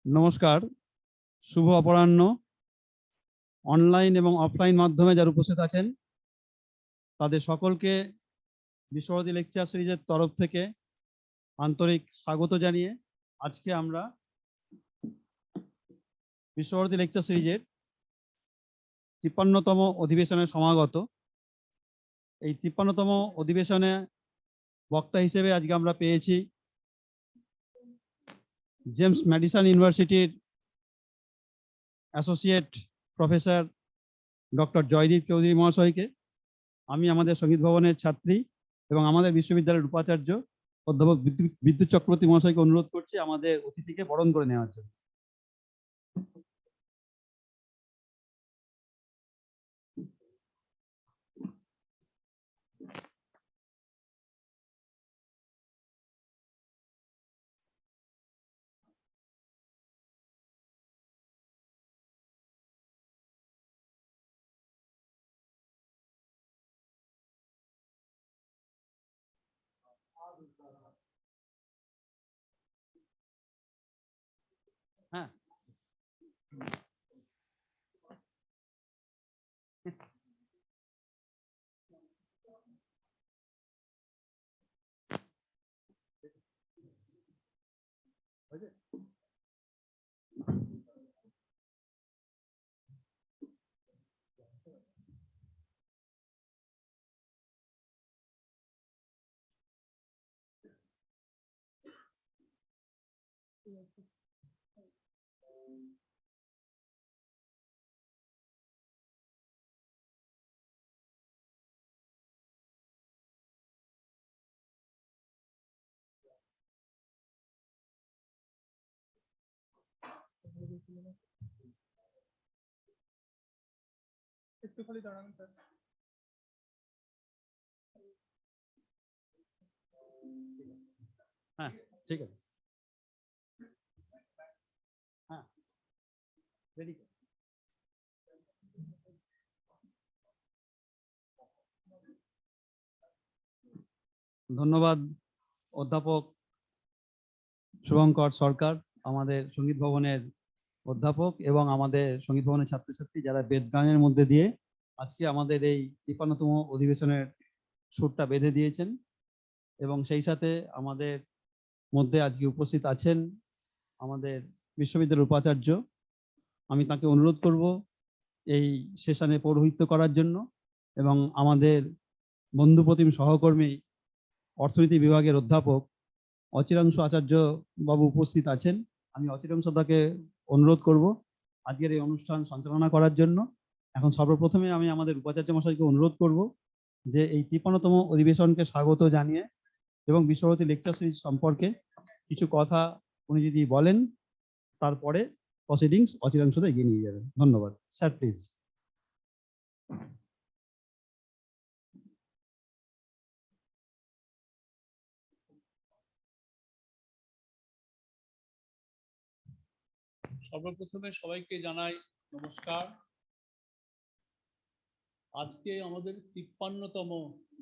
নমস্কার, শুভ অপরাহ্ন। অনলাইন এবং অফলাইন মাধ্যমে যারা উপস্থিত আছেন তাদের সকলকে বিশ্বভারতী লেকচার সিরিজের তরফ থেকে আন্তরিক স্বাগত জানিয়ে আজকে আমরা বিশ্বভারতী লেকচার সিরিজের ৫৩তম অধিবেশনে সমাগত। এই ৫৩তম অধিবেশনে বক্তা হিসেবে আজকে আমরা পেয়েছি জেমস ম্যাডিসন ইউনিভার্সিটির associate professor doctor Joydeep Chowdhury মহাশয়কে। আমি আমাদের সঙ্গীত ভবনের ছাত্রী এবং আমাদের বিশ্ববিদ্যালয়ের উপাচার্য অধ্যাপক বিদ্যুৎ চক্রবর্তী মহাশয়কে অনুরোধ করছি আমাদের অতিথিকে বরণ করে নেওয়ার জন্য। হ্যাঁ, একটু খালি দাঁড়ান স্যার। হ্যাঁ, ঠিক আছে। হ্যাঁ, রেডি। ধন্যবাদ অধ্যাপক শুভঙ্কর সরকার, আমাদের সঙ্গীত ভবনের অধ্যাপক এবং আমাদের সঙ্গীত ভবনের ছাত্রছাত্রী যারা বেদগানের মধ্যে দিয়ে আজকে আমাদের এই ৫৩তম অধিবেশনের সুরটা বেঁধে দিয়েছেন। এবং সেই সাথে আমাদের মধ্যে আজকে উপস্থিত আছেন আমাদের বিশ্ববিদ্যালয়ের উপাচার্য। আমি তাকে অনুরোধ করব এই সেশনে পৌরোহিত্য করার জন্য। এবং আমাদের বন্ধুপ্রতিম সহকর্মী অর্থনীতি বিভাগের অধ্যাপক অচিরাংশু আচার্য বাবু উপস্থিত আছেন। আমি অচিরাংশু দাকে অনুরোধ করব আজকের এই অনুষ্ঠান সঞ্চালনা করার জন্য। এখন সর্বপ্রথমে আমি আমাদের উপাচার্য মশাইকে অনুরোধ করব যে এই ৫৩তম অধিবেশনকে স্বাগত জানিয়ে এবং বিশ্বভারতী লেকচার সিরিজ সম্পর্কে কিছু কথা উনি যদি বলেন, তারপরে প্রসিডিংস অচিরাংশু এগিয়ে নিয়ে যাবেন। ধন্যবাদ স্যার, প্লিজ। সর্বপ্রথমে সবাইকে জানাই নমস্কার। আজকে আমাদের ৫৩তম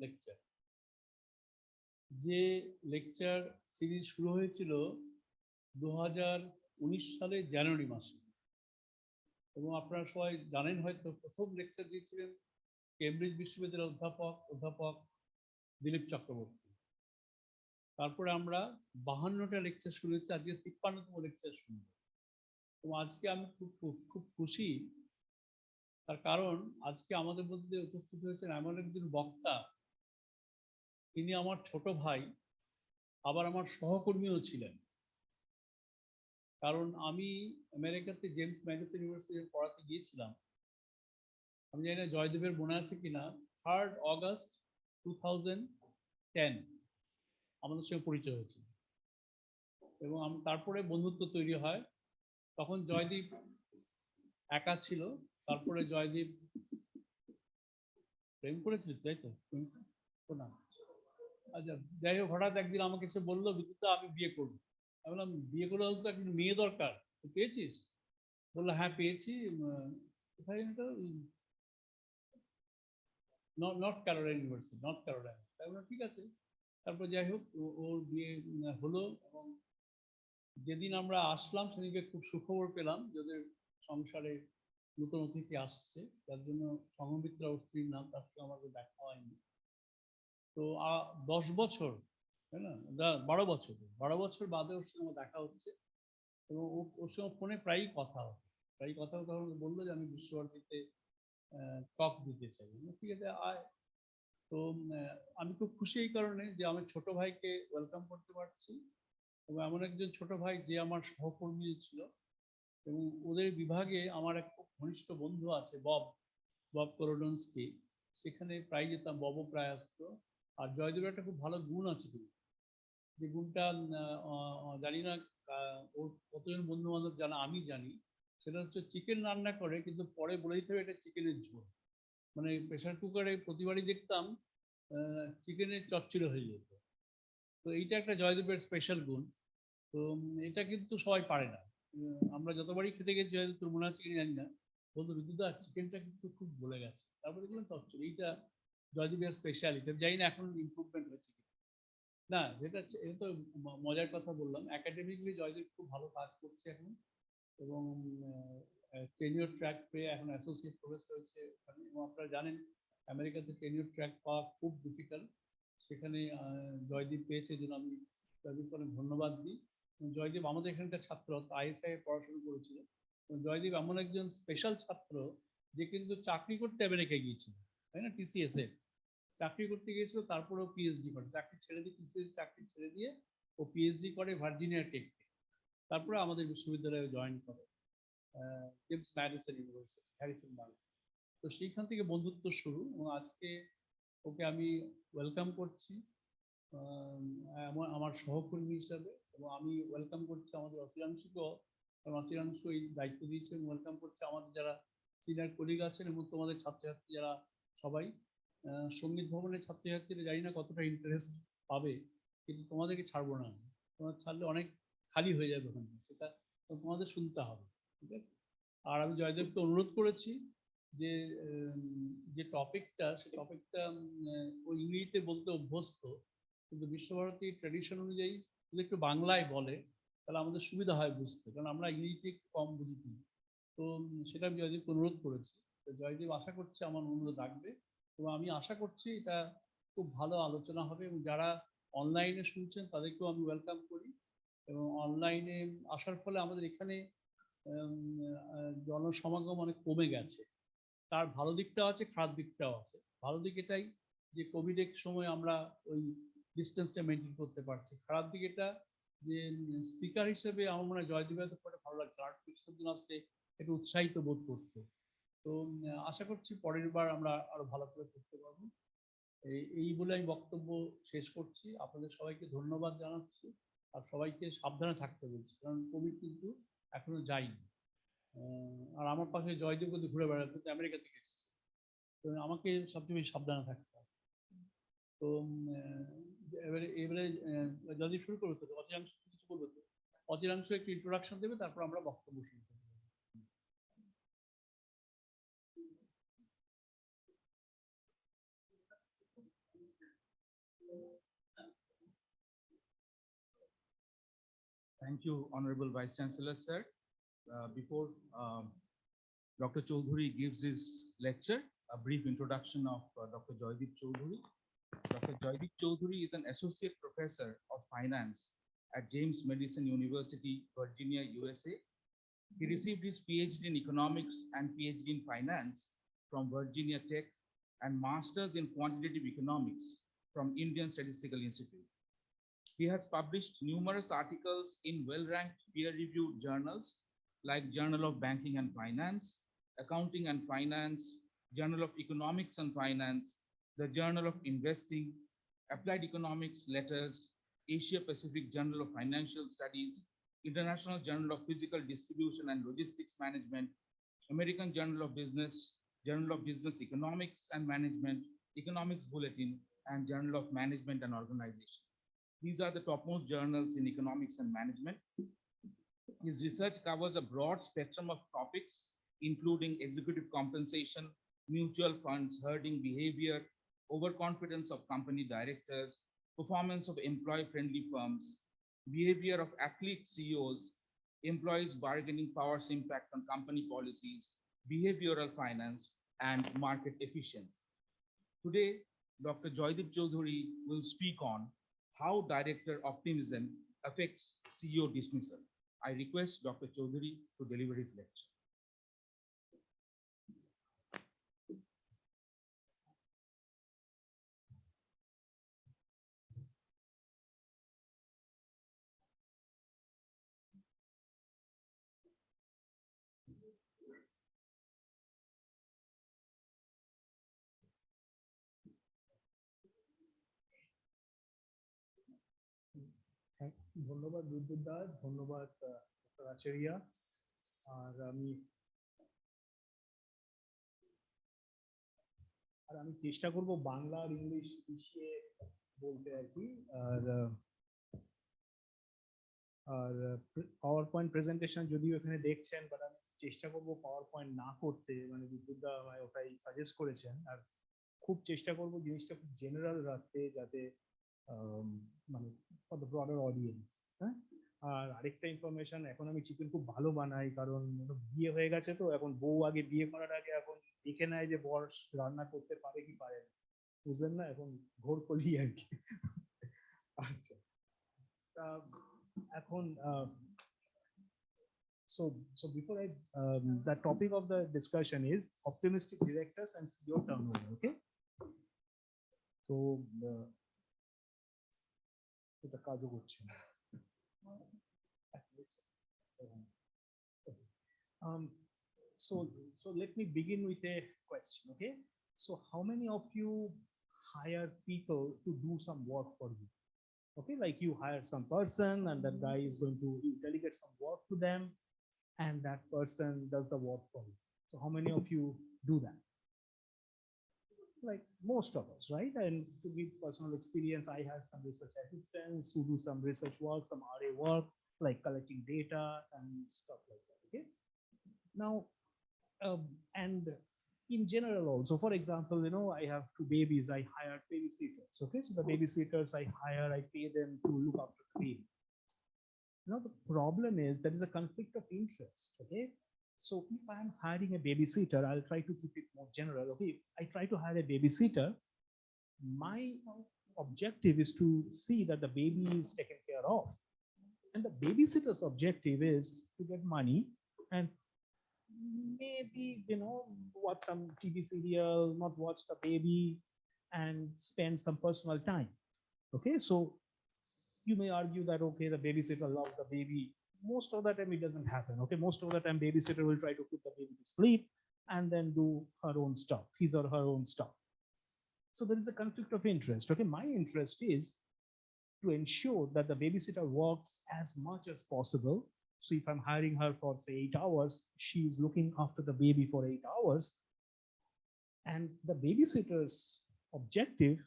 লেকচার। যে লেকচার সিরিজ শুরু হয়েছিল ২০১৯ সালের জানুয়ারি মাসে, এবং আপনারা সবাই জানেন হয়তো প্রথম লেকচার দিয়েছিলেন কেমব্রিজ বিশ্ববিদ্যালয়ের অধ্যাপক দিলীপ চক্রবর্তী। তারপরে আমরা ৫২টা লেকচার শুনেছি, আজকে ৫৩তম লেকচার শুনবো। এবং আজকে আমি খুব খুশি, তার কারণ আজকে আমাদের মধ্যে উপস্থিত হয়েছেন এমন একজন বক্তা, তিনি আমার ছোট ভাই, আবার আমার সহকর্মীও ছিলেন। কারণ আমি আমেরিকাতে জেমস ম্যাডিসন ইউনিভার্সিটিতে পড়াতে গিয়েছিলাম। আমি জানি না জয়দেবের মনে আছে কিনা, 3 অগস্ট 2010 আমাদের সঙ্গে পরিচয় হয়েছিল এবং তারপরে বন্ধুত্ব তৈরি হয়। তখন জয়দীপ একা ছিল, তারপরে জয়দীপ প্রেম করেছিল, তাই তো? না, আচ্ছা, যাই হোক, হঠাৎ একদিন আমাকে এসে বললো, বিদ্যুৎ আমি বিয়ে করবো। আমি বললাম, বিয়ে করলে তো একটা মেয়ে দরকার, তুই পেয়েছিস? বললো, হ্যাঁ পেয়েছি। কোথায় এটা? North Carolina university, north Carolina. তাই বললাম ঠিক আছে। তারপর যাই হোক, ওর বিয়ে হলো। এবং যেদিন আমরা আসলাম সেদিনকে খুব সুখবর পেলাম যে ওদের সংসারে নতুন অতিথি আসছে, যার জন্য সংঘমিত্রা ওর স্ত্রীর নাম, তার সঙ্গে আমাকে দেখা হয়নি। তো 10 বছর, তাই না, 12 বছর বাদে ওর সঙ্গে আমার দেখা হচ্ছে। এবং ওর সঙ্গে ফোনে প্রায়ই কথা হতো। তখন বললো যে আমি বিশ্বভারতীতে টক দিতে চাই। ঠিক আছে, আয়। তো আমি খুব খুশি এই কারণে যে আমার ছোট ভাইকে ওয়েলকাম করতে পারছি, এবং এমন একজন ছোট ভাই যে আমার সহকর্মী ছিল। এবং ওদের বিভাগে আমার এক খুব ঘনিষ্ঠ বন্ধু আছে, বব করোডনস্কি। সেখানে প্রায় যেতাম, ববও প্রায় আসতো। আর জয়দেবের একটা খুব ভালো গুণ আছে, যে গুণটা জানি না ওর কতজন বন্ধু বান্ধব জানা, আমি জানি। সেটা হচ্ছে চিকেন রান্না করে, কিন্তু পরে বলে দিতে হবে এটা চিকেনের ঝোল। মানে প্রেশার কুকারে প্রতিবারই দেখতাম চিকেনের চচ্চড়ি হয়ে যেত। তো এইটা একটা জয়দেবের স্পেশাল গুণ। তো এটা কিন্তু সবাই পারে না। আমরা যতবারই খেতে গেছি, হয়তো তোর মনে আছে কিনা জানি না, বলতো বিদ্যুৎ চিকেনটা কিন্তু খুব বলে গেছে, তারপরে দেখলাম চচ্চড়ি। এইটা জয়দেবের স্পেশালিটি। জানি না এখন ইমপ্রুভমেন্ট হয়েছে না, যেটা এটা তো মজার কথা বললাম। একাডেমিকলি জয়দীপ খুব ভালো কাজ করছে এখন, এবং টেনিওর ট্র্যাক পেয়ে এখন অ্যাসোসিয়েট প্রফেসর হয়েছে ওখানে। এবং আপনারা জানেন আমেরিকাতে টেনিওর ট্র্যাক পাওয়া খুব ডিফিকাল্ট, সেখানে জয়দীপ পেয়েছে, জন্য আমি জয়দীপকে অনেক ধন্যবাদ দিই। জয়দীপ আমাদের এখানকার ছাত্র, আইএসআই এ পড়াশোনা করেছিল। জয়দীপ এমন একজন স্পেশাল ছাত্র যে কিন্তু চাকরি করতে আমেরিকায় গিয়েছিল, তাই না, টিসিএস এ চাকরি করতে গিয়েছিল। তারপরে ও পিএইচডি করে, চাকরি ছেড়ে দিয়ে, টিসিএস চাকরি ছেড়ে দিয়ে ও পিএইচডি করে ভার্জিনিয়া টেক। তারপরে আমাদের বিশ্ববিদ্যালয়ে জয়েন করে জেমস ম্যাডিসন ইউনিভার্সিটি, হ্যারিসনবার্গ। তো সেইখান থেকে বন্ধুত্ব শুরু, এবং আজকে ওকে আমি ওয়েলকাম করছি আমার সহকর্মী হিসাবে। এবং আমি ওয়েলকাম করছি আমাদের অধিকাংশকেও কারণ অচিরাংশ এই দায়িত্ব দিয়েছেন, ওয়েলকাম করছে আমাদের যারা সিনিয়র কলিগ আছেন এবং তোমাদের ছাত্রছাত্রী যারা সবাই। সঙ্গীত ভবনের ছাত্রছাত্রীরা জানি না কতটা ইন্টারেস্ট পাবে, কিন্তু তোমাদেরকে ছাড়বো না, তোমাদের ছাড়লে অনেক খালি হয়ে যাবে ওখানে, সেটা তোমাদের শুনতে হবে, ঠিক আছে? আর আমি জয়দেবকে অনুরোধ করেছি যে যে টপিকটা, সে টপিকটা ও ইংরেজিতে বলতে অভ্যস্ত, কিন্তু বিশ্বভারতী ট্র্যাডিশন অনুযায়ী যদি একটু বাংলায় বলে তাহলে আমাদের সুবিধা হয় বুঝতে, কারণ আমরা ইংরেজিতে একটু কম বুঝি। তো সেটা আমি জয়দীপকে অনুরোধ করেছি। তো জয়দীপ আশা করছে আমার অনুরোধ রাখবে, এবং আমি আশা করছি এটা খুব ভালো আলোচনা হবে, এবং যারা অনলাইনে শুনছেন তাদেরকেও আমি ওয়েলকাম করি। এবং অনলাইনে আসার ফলে আমাদের এখানে জনসমাগম অনেক কমে গেছে। তার ভালো দিকটাও আছে, খারাপ দিকটাও আছে। ভালো দিক এটাই যে কোভিডের সময় আমরা ওই ডিস্টেন্সটা মেনটেন করতে পারছি। খারাপ দিক এটা যে স্পিকার হিসেবে আমার মনে হয় জয়দীবের পরে ভালো লাগছে, আর কিছুদিন আসতে একটু উৎসাহিত বোধ করতো। তো আশা করছি পরের বার আমরা আরো ভালো করে করতে পারবো। এই বলে আমি বক্তব্য শেষ করছি। আপনাদের সবাইকে ধন্যবাদ জানাচ্ছি, আর সবাইকে সাবধানে থাকতে বলছি, কারণ কোভিড কিন্তু এখনো যায়নি। আর আমার পাশে জয়দেব কিন্তু ঘুরে বেড়ায়, কিন্তু আমেরিকা থেকে এসেছে, তো আমাকে সবচেয়ে বেশি সাবধানে থাকতে হবে। তো এবারে এবারে যদি শুরু করবো তো অচিরাংশ কিছু বলবো তো, অচিরাংশ একটু ইন্ট্রোডাকশন দেবে, তারপর আমরা বক্তব্য শুরু করবো। Thank you, Honorable Vice Chancellor, sir. Before Dr. Chowdhury gives his lecture, a brief introduction of Dr. Jaideep Chowdhury. Dr. Jaideep Chowdhury is an associate professor of finance at James Madison University, Virginia, USA. He received his PhD in economics and PhD in finance from Virginia Tech and master's in quantitative economics from Indian Statistical Institute. He has published numerous articles in well-ranked peer-reviewed journals like Journal of Banking and Finance, Accounting and Finance, Journal of Economics and Finance, the Journal of Investing, Applied Economics Letters, Asia Pacific Journal of Financial Studies, International Journal of Physical Distribution and Logistics Management, American Journal of Business, Journal of Business Economics and Management, Economics Bulletin, and Journal of Management and Organization. These are the topmost journals in economics and management. His research covers a broad spectrum of topics, including executive compensation, mutual funds, herding behavior, overconfidence of company directors, performance of employee-friendly firms, behavior of athlete CEOs, employees' bargaining power's impact on company policies, behavioral finance, and market efficiency. Today, Dr. Jaideep Chowdhury will speak on how director optimism affects CEO dismissal. I request Dr. Chowdhury to deliver his lecture. ধন্যবাদ বিদ্যুৎ দা, ধন্যবাদ doctor Acharia. আর আমি চেষ্টা করব বাংলা আর English মিশিয়ে বলতে আর কি। আর power point presentation যদিও এখানে দেখছেন, বাট আমি চেষ্টা করব পাওয়ার পয়েন্ট না করতে, মানে বিদ্যুৎ দা আমায় ওটাই সাজেস্ট করেছেন। আর খুব চেষ্টা করব জিনিসটা খুব জেনারেল রাখতে, যাতে মানে ফর দ্য ব্রডার অডিয়েন্স। হ্যাঁ, আর আরেকটা ইনফরমেশন, এখন আমি চিকেন খুব ভালো বানাই, কারণ বিয়ে হয়ে গেছে, তো এখন বউ আগে বিয়ে করার আগে এখন দেখে নেয় যে বর রান্না করতে পারে কি পারে না, বুঝলেন না, এখন ঘোর কলি আর কি। আচ্ছা, এখন so before I the topic of the discussion is optimistic directors and CEO turnover. Okay, so এটা কাজও করছে না। So let me begin with a question. Okay, so how many of you hire people to do some work for you? Okay, like you hire some person and that guy is going to delegate some work to them, and that person does the work for you. So how many of you do that? Like most of us, right? And to give personal experience, I have some research assistants who do some research work, some RA work, like collecting data and stuff like that. Okay. Now, and in general also, for example, I have two babies. I hired babysitters. Okay, so the babysitters I hire, I pay them to look after the baby. Now the problem is there is a conflict of interest. Okay, so if I'm hiring a babysitter, I'll try to keep it more general. Okay, if I try to hire a babysitter, my objective is to see that the baby is taken care of, and the babysitter's objective is to get money and maybe watch some TV serial, not watch the baby, and spend some personal time. Okay, so you may argue that okay, the babysitter loves the baby. Most of the time it doesn't happen. Okay, most of the time babysitter will try to put the baby to sleep and then do her own stuff, his or her own stuff. So there is a conflict of interest. Okay, my interest is to ensure that the babysitter works as much as possible. So if I'm hiring her for say 8 hours, she's looking after the baby for 8 hours. And the babysitter's objective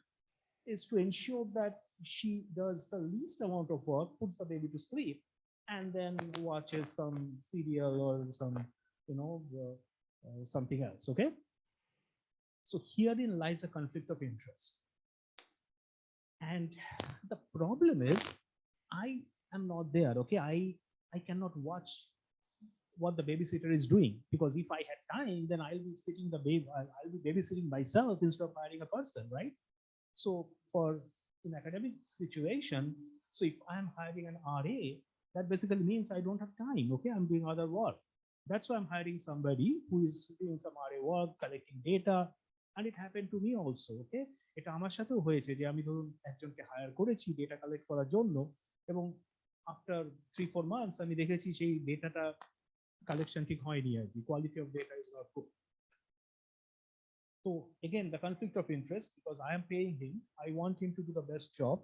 is to ensure that she does the least amount of work, puts the baby to sleep, and then watches some serial or some, something else. Okay. So herein lies a conflict of interest. And the problem is, I am not there. Okay, I cannot watch what the babysitter is doing, because if I had time, then I'll be sitting the baby, I'll be babysitting myself instead of hiring a person, right? So for in academic situation, so if I'm hiring an RA, that basically means I don't have time. Okay, I'm doing other work. That's why I'm hiring somebody who is doing some RA work, collecting data. And it happened to me also. Okay, এটা আমার সাথেও হয়েছে যে আমি ধরুন একজনকে higher করেছি data collect করার জন্য, এবং আফটার 3-4 মান্থস আমি দেখেছি সেই ডেটাটা কালেকশন ঠিক হয়নি আর কি, quality of data is not good. So again, the conflict of interest, because I am paying him, I want him to do the best job,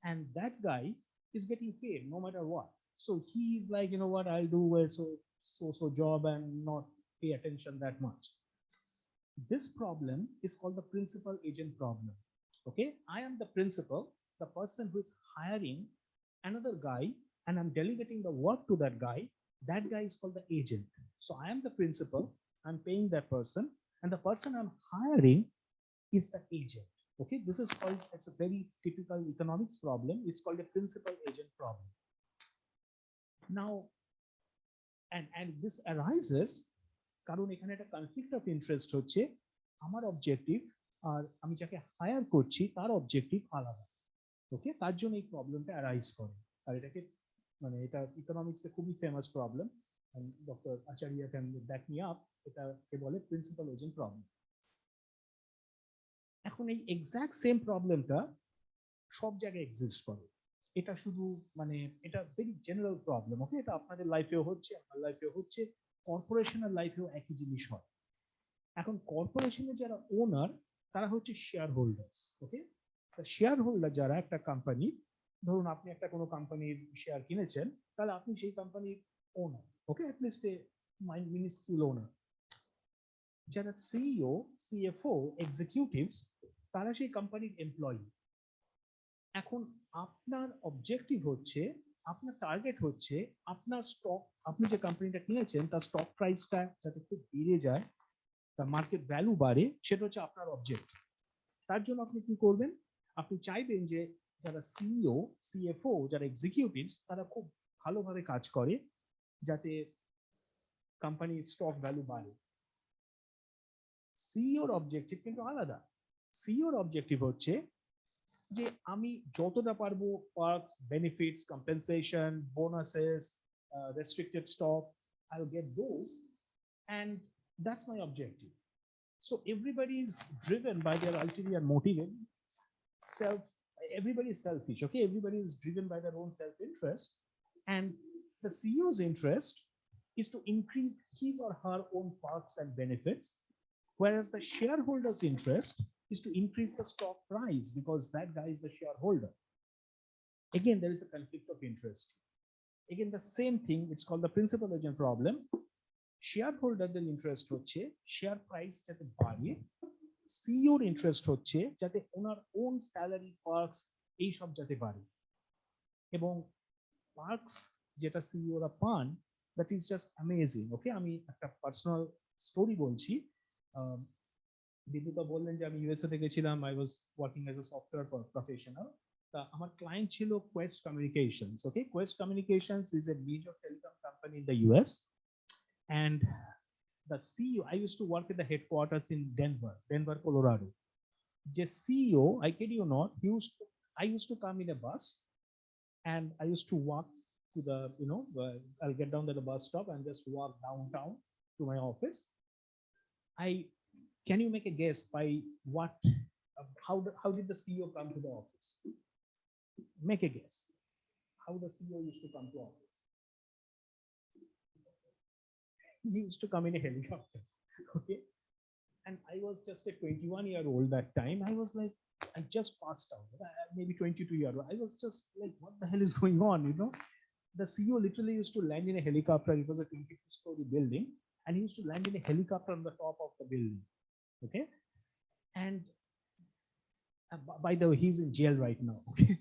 and that guy is getting paid no matter what. So he's like, you know what, I'll do a so job and not pay attention that much. This problem is called the principal agent problem. Okay, I am the principal, the person who is hiring another guy, and I'm delegating the work to that guy. That guy is called the agent. So I am the principal, I'm paying that person, and the person I'm hiring is the agent. Okay, this is called, it's a very typical economics problem. It's called a principal agent problem. Now, and this arises কারণ এখানে একটা conflict of interest হচ্ছে, আমার objective আর আমি যাকে higher করছি তার objective আলাদা। ওকে, তার জন্য এই প্রবলেমটা অ্যারাইজ করে। আর এটাকে মানে এটা ইকোনমিক্সে খুবই famous problem, doctor Acharya can back me up, এটাকে বলে প্রিন্সিপাল এজেন্ট প্রবলেম। এখন এই এক্সাক্ট সেম প্রবলেমটা সব জায়গায় এক্সিস্ট করে। এটা শুধু মানে এটা ভেরি জেনারেল প্রবলেম। ওকে, এটা আপনাদের লাইফেও হচ্ছে, আমার লাইফেও হচ্ছে, কর্পোরেশনের লাইফেও একই জিনিস হয়। এখন কর্পোরেশনের যারা ওনার তারা হচ্ছে শেয়ার হোল্ডার্স। ওকে, শেয়ার হোল্ডার যারা একটা কোম্পানি, ধরুন আপনি একটা কোনো কোম্পানির শেয়ার কিনেছেন, তাহলে আপনি সেই কোম্পানির ওনার। ওকে, অ্যাটলিস্ট এ মিনিস্ট্রিয়াল ওনার। যারা সিইও, সিএফও, এক্সিকিউটিভস, তারা সেই কোম্পানির এমপ্লয়ি। এখন আপনার অবজেক্টিভ হচ্ছে, আপনার টার্গেট হচ্ছে আপনার স্টক, আপনি যে কোম্পানিটা কিনেছেন তার স্টক প্রাইসটা যাতে খুব বেড়ে যায়, তার মার্কেট ভ্যালু বাড়ে, সেটা হচ্ছে আপনার অবজেক্টিভ। তার জন্য আপনি কি করবেন, আপনি চাইবেন যে যারা সিইও, সিএফও, যারা এক্সিকিউটিভস, তারা খুব ভালোভাবে কাজ করে যাতে কোম্পানির স্টক ভ্যালু বাড়ে। সিইওর অবজেক্টিভ কিন্তু আলাদা। সিইওর অবজেক্টিভ হচ্ছে যে আমি যতটা পারবো parks, benefits, compensation, bonuses, restricted stock, I'll get those, and that's my objective. So everybody is driven by their ulterior motive. Everybody is selfish. Okay, everybody is driven by their own self-interest, and the CEO's interest is to increase his or her own perks and benefits, whereas the shareholder's interest is to increase the stock price because that guy is the shareholder. Again, there is a conflict of interest. again the same thing, it's called the principal agent problem. শেয়ারহোল্ডারদের interest হচ্ছে share price যাতে বাড়ে, সিইওর interest হচ্ছে যাতে ওনার on salary parks এই সব যাতে বাড়ে, এবং পার্কস যেটা সিইওরা পান দ্যাট ইজ জাস্ট অ্যামেজিং। ওকে, আমি একটা পার্সোনাল স্টোরি বলছি। বিদ্যুতা বললেন যে আমি ইউএসএ তে গেছিলাম, I was working as a software professional. তা আমার ক্লায়েন্ট ছিল Quest communications. Okay, Quest communications is a major telecom company in the US, and the CEO, I used to work at the headquarters in Denver, Colorado. The CEO, I kid you not, I used to come in a bus, and I used to walk to the, I'll get down to the bus stop and just walk downtown to my office. Can you make a guess by what, how did the CEO come to the office? Make a guess. How the CEO used to come to office? He used to come in a helicopter. Okay, and I was just a 21-year-old that time. I was like, I just passed out, maybe 22-year-old. I was just like, what the hell is going on? The CEO literally used to land in a helicopter. It was a 22-story building, and he used to land in a helicopter on the top of the building. Okay, and by the way, he's in jail right now. Okay,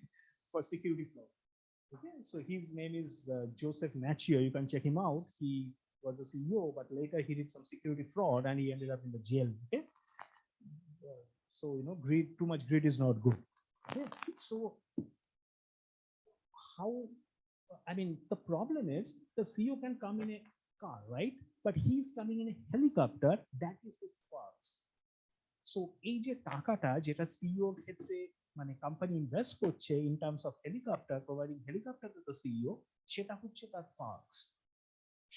for security fraud. Okay, so his name is Joseph Machio. You can check him out. He was the CEO, but later he did some security fraud and he ended up in the jail. Okay, so greed, too much greed is not good. Okay, so how? I mean, the problem is the CEO can come in a car, right? But he's coming in a helicopter. That is his parts. So এই যে টাকাটা যেটা সিইওর ক্ষেত্রে মানে company invest করছে in terms of helicopter, providing helicopter to the CEO, সেটা হচ্ছে তার পার্কস।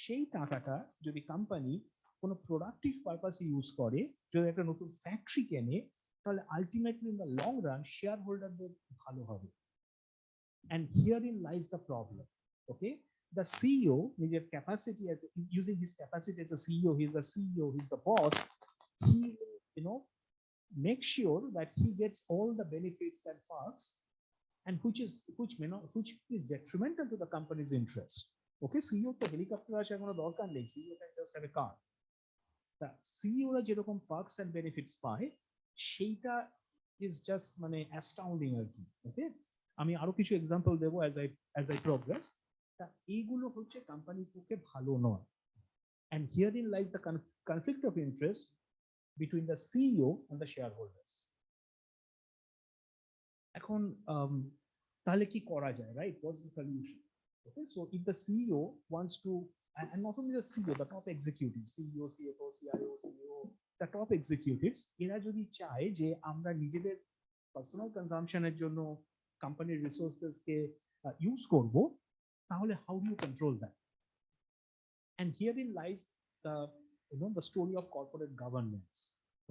সেই টাকাটা যদি কোম্পানি কোনো প্রোডাক্টিভ পারপাসে ইউজ করে, যদি একটা নতুন ফ্যাক্টরি কেনে, তাহলে ultimately in the long run share হোল্ডারদের ভালো হবে। And herein lies the problem. Okay, the CEO নিজের capacity as using his capacity as a CEO, he's the CEO, he's the boss. He make sure that he gets all the benefits and perks, and which is detrimental to the company's interest. Okay, CEO তো helicopter আসার কোনো দরকার নেই, CEO can just have a car. তা সিইওরা যেরকম parks and benefits পায় সেইটা is just মানে অ্যাস্টাউন্ডিং আর কি। ওকে, আমি আরো কিছু এক্সাম্পল দেবো as I progress. তা এইগুলো হচ্ছে কোম্পানির পক্ষে ভালো নয়, and herein lies the conflict of interest between the CEO and the shareholders. এখন তাহলে কি করা যায়, right? What's the solution? Okay, so if the CEO wants to, and not only the CEO, the top executives, CEO, CFO, CIO, CEO, the top executives, এরা যদি চায় যে আমরা নিজেদের পার্সোনাল কনজাম্পশনের জন্য কোম্পানির রিসোর্সেস কে ইউজ করব, তাহলে how do you control that? And herein lies the story of corporate governance.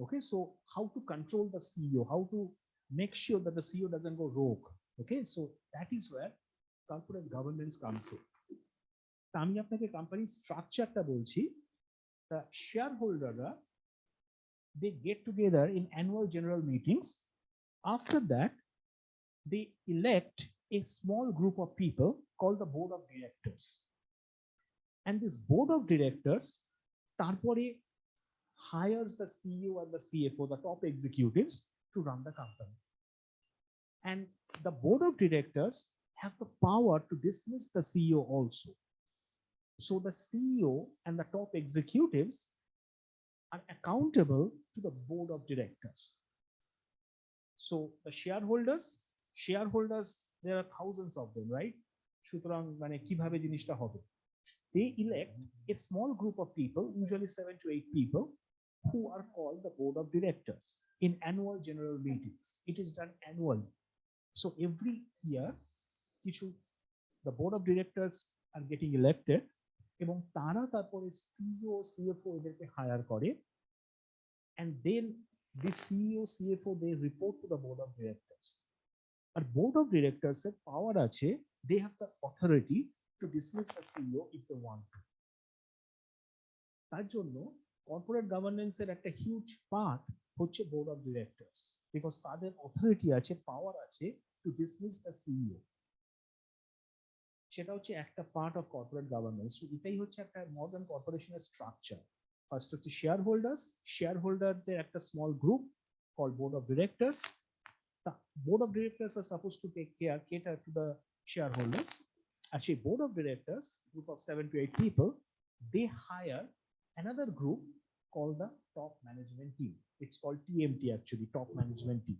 Okay, so how to control the CEO, how to make sure that the CEO doesn't go rogue. Okay, so that is where corporate governance comes in. আমি আপনাকে কোম্পানির স্ট্রাকচারটা বলছি। the shareholderরা they get together in annual general meetings. After that they elect a small group of people called the board of directors, and this board of directors তারপরে hires the CEO and the CFO, the top executives, to run the company. And the board of directors have the power to dismiss the CEO also. So the CEO and the top executives are accountable to the board of directors. So the shareholders, there are thousands of them, right? সুতরাং মানে কিভাবে জিনিসটা হবে? They elect a small group of people, usually 7 to 8 people, who are called the board of directors in annual general meetings. It is done annually. So every year, the board of directors are getting elected, এবং তারা তারপরে CEO, CFO এদেরকে higher করে, and then the CEO, CFO they report to the board of directors. আর board of directors এর পাওয়ার আছে, they have the authority to dismiss the CEO if they want to. তার জন্য কর্পোরেট গভর্নেন্স এর একটা huge part হচ্ছে board of directors, because তাদের authority আছে, পাওয়ার আছে টু ডিসমিস দ্য সিইও। সেটা হচ্ছে একটা পার্ট অফ কর্পোরেট গভর্নেন্স। এটাই হচ্ছে একটা মডার্ন কর্পোরেশনের স্ট্রাকচার। ফার্স্ট হচ্ছে শেয়ার হোল্ডারদের একটা small group call board of directors. The board of directors are supposed to cater to the shareholders. Actually, board of directors, group of 7 to 8 people, they hire another group called the top management team. It's called TMT actually, top management team.